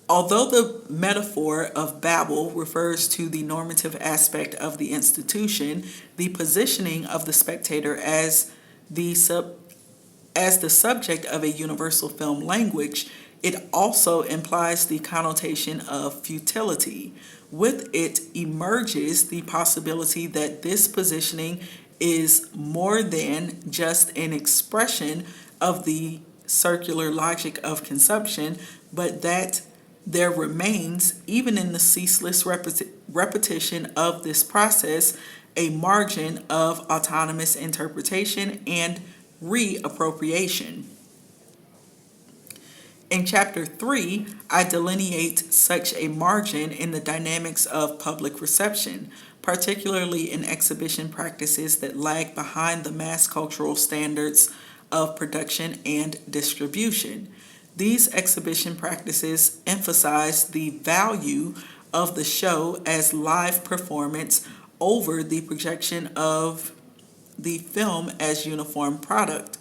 Although the metaphor of Babel refers to the normative aspect of the institution, the positioning of the spectator as the subject of a universal film language, it also implies the connotation of futility. With it emerges the possibility that this positioning is more than just an expression of the circular logic of consumption, but that there remains, even in the ceaseless repetition of this process, a margin of autonomous interpretation and reappropriation. In Chapter 3, I delineate such a margin in the dynamics of public reception, particularly in exhibition practices that lag behind the mass cultural standards of production and distribution. These exhibition practices emphasize the value of the show as live performance over the projection of the film as uniform product,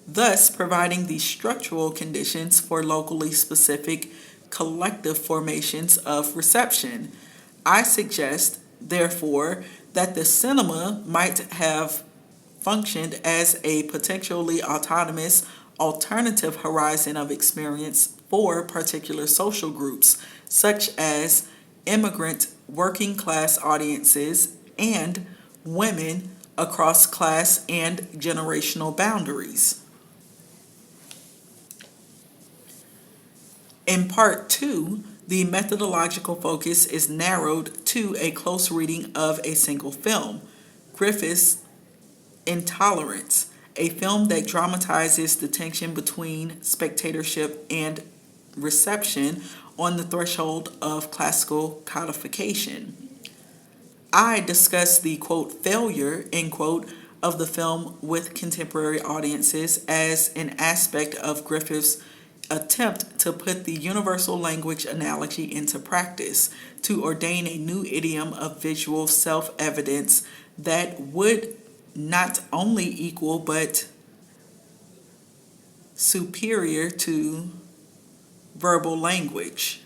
thus providing the structural conditions for locally specific collective formations of reception. I suggest, therefore, that the cinema might have functioned as a potentially autonomous alternative horizon of experience for particular social groups, such as immigrant working class audiences and women across class and generational boundaries. In Part 2, the methodological focus is narrowed to a close reading of a single film, Griffith's Intolerance, a film that dramatizes the tension between spectatorship and reception on the threshold of classical codification. I discuss the, quote, failure, end quote, of the film with contemporary audiences as an aspect of Griffith's attempt to put the universal language analogy into practice, to ordain a new idiom of visual self-evidence that would not only equal but superior to verbal language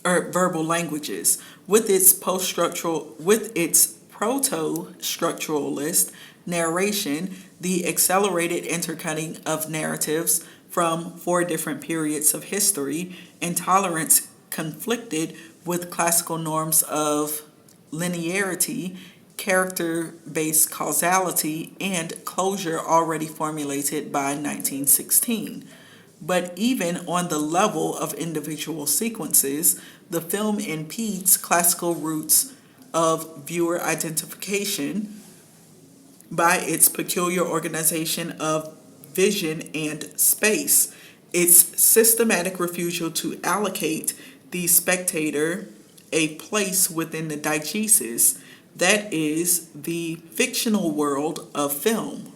or verbal languages with its proto-structuralist narration, the accelerated intercutting of narratives from 4 different periods of history. Intolerance conflicted with classical norms of linearity, character-based causality, and closure already formulated by 1916. But even on the level of individual sequences, the film impedes classical roots of viewer identification by its peculiar organization of vision and space, its systematic refusal to allocate the spectator a place within the diegesis, that is, the fictional world of film.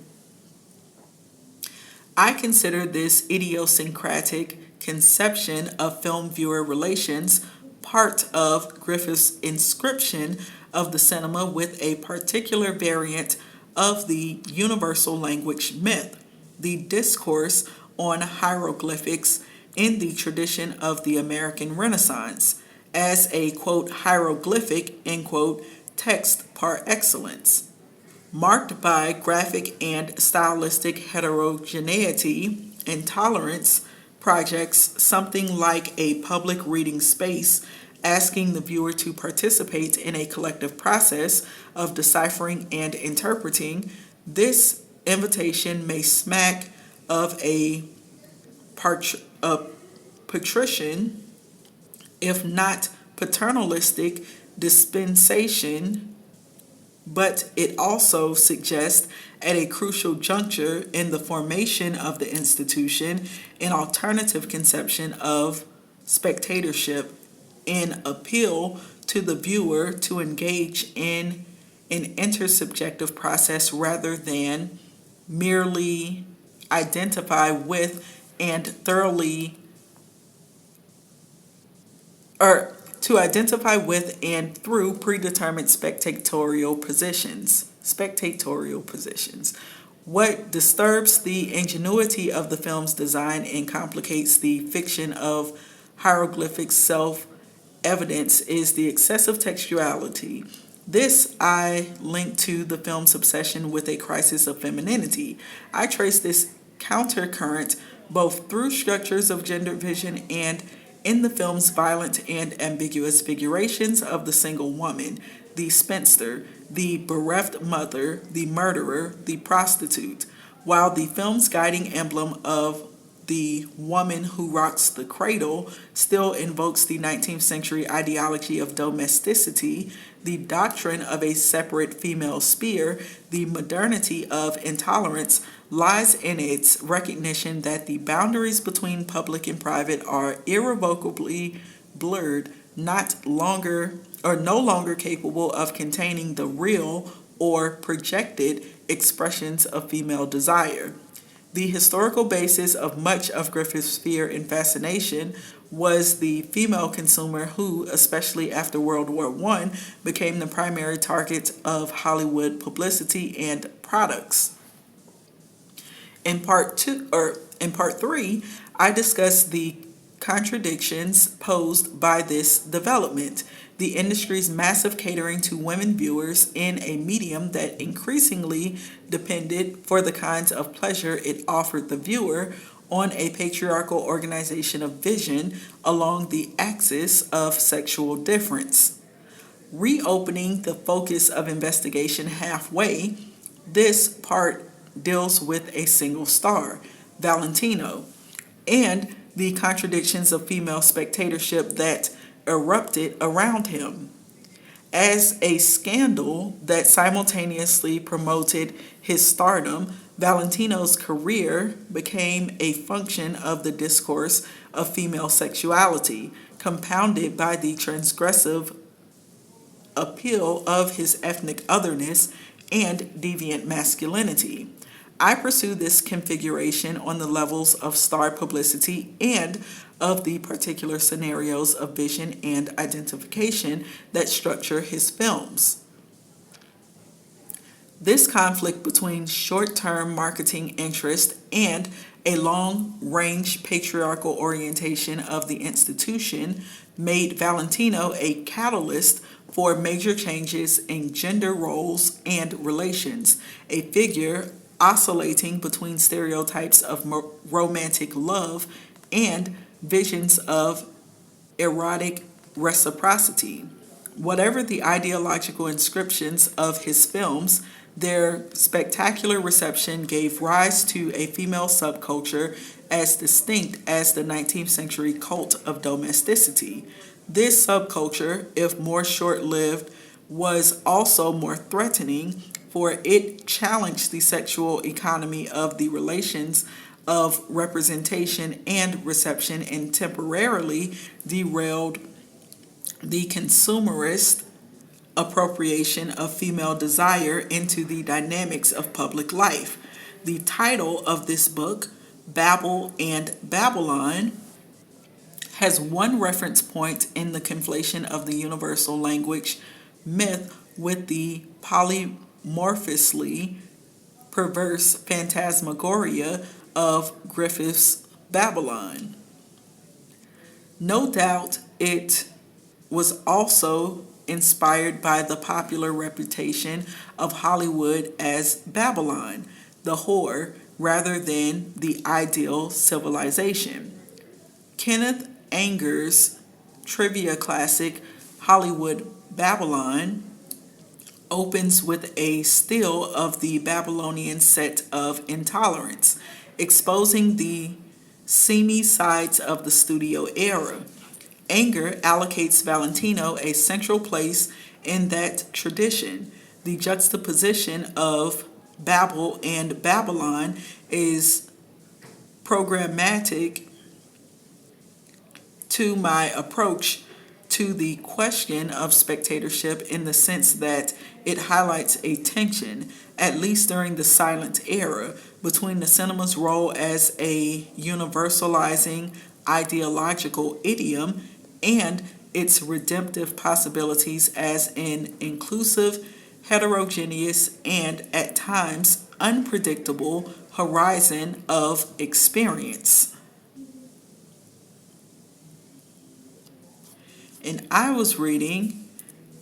I consider this idiosyncratic conception of film-viewer relations part of Griffith's inscription of the cinema with a particular variant of the universal language myth, the discourse on hieroglyphics in the tradition of the American Renaissance, as a, quote, hieroglyphic, end quote, text par excellence. Marked by graphic and stylistic heterogeneity, Intolerance projects something like a public reading space, asking the viewer to participate in a collective process of deciphering and interpreting. This invitation may smack of a patrician, if not paternalistic, dispensation, but it also suggests at a crucial juncture in the formation of the institution an alternative conception of spectatorship, an appeal to the viewer to engage in an intersubjective process rather than merely identify with and thoroughly or to identify with and through predetermined spectatorial positions. What disturbs the ingenuity of the film's design and complicates the fiction of hieroglyphic self-evidence is the excessive textuality. This I link to the film's obsession with a crisis of femininity. I trace this countercurrent both through structures of gender vision and in the film's violent and ambiguous figurations of the single woman, the spinster, the bereft mother, the murderer, the prostitute, while the film's guiding emblem of the woman who rocks the cradle still invokes the 19th century ideology of domesticity, the doctrine of a separate female sphere, the modernity of intolerance lies in its recognition that the boundaries between public and private are irrevocably blurred, no longer capable of containing the real or projected expressions of female desire. The historical basis of much of Griffith's fear and fascination was the female consumer who, especially after World War I, became the primary target of Hollywood publicity and products. In part three, I discuss the contradictions posed by this development, the industry's massive catering to women viewers in a medium that increasingly depended for the kinds of pleasure it offered the viewer on a patriarchal organization of vision along the axis of sexual difference. Reopening the focus of investigation halfway, this part deals with a single star, Valentino, and the contradictions of female spectatorship that erupted around him. As a scandal that simultaneously promoted his stardom, Valentino's career became a function of the discourse of female sexuality, compounded by the transgressive appeal of his ethnic otherness and deviant masculinity. I pursue this configuration on the levels of star publicity and of the particular scenarios of vision and identification that structure his films. This conflict between short-term marketing interest and a long-range patriarchal orientation of the institution made Valentino a catalyst for major changes in gender roles and relations, a figure oscillating between stereotypes of romantic love and visions of erotic reciprocity. Whatever the ideological inscriptions of his films, their spectacular reception gave rise to a female subculture as distinct as the 19th century cult of domesticity. This subculture, if more short-lived, was also more threatening, for it challenged the sexual economy of the relations of representation and reception and temporarily derailed the consumerist appropriation of female desire into the dynamics of public life. The title of this book, Babel and Babylon has one reference point in the conflation of the universal language myth with the polymorphously perverse phantasmagoria of Griffith's Babylon. No doubt it was also inspired by the popular reputation of Hollywood as Babylon, the whore, rather than the ideal civilization. Kenneth Anger's trivia classic Hollywood Babylon opens with a still of the Babylonian set of intolerance, exposing the seamy sides of the studio era. Anger allocates Valentino a central place in that tradition. The juxtaposition of Babel and Babylon is programmatic to my approach to the question of spectatorship in the sense that it highlights a tension, at least during the silent era, between the cinema's role as a universalizing ideological idiom and its redemptive possibilities as an inclusive, heterogeneous, and at times unpredictable horizon of experience. And I was reading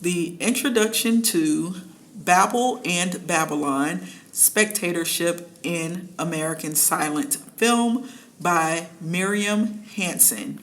the introduction to Babel and Babylon, Spectatorship in American Silent Film by Miriam Hansen.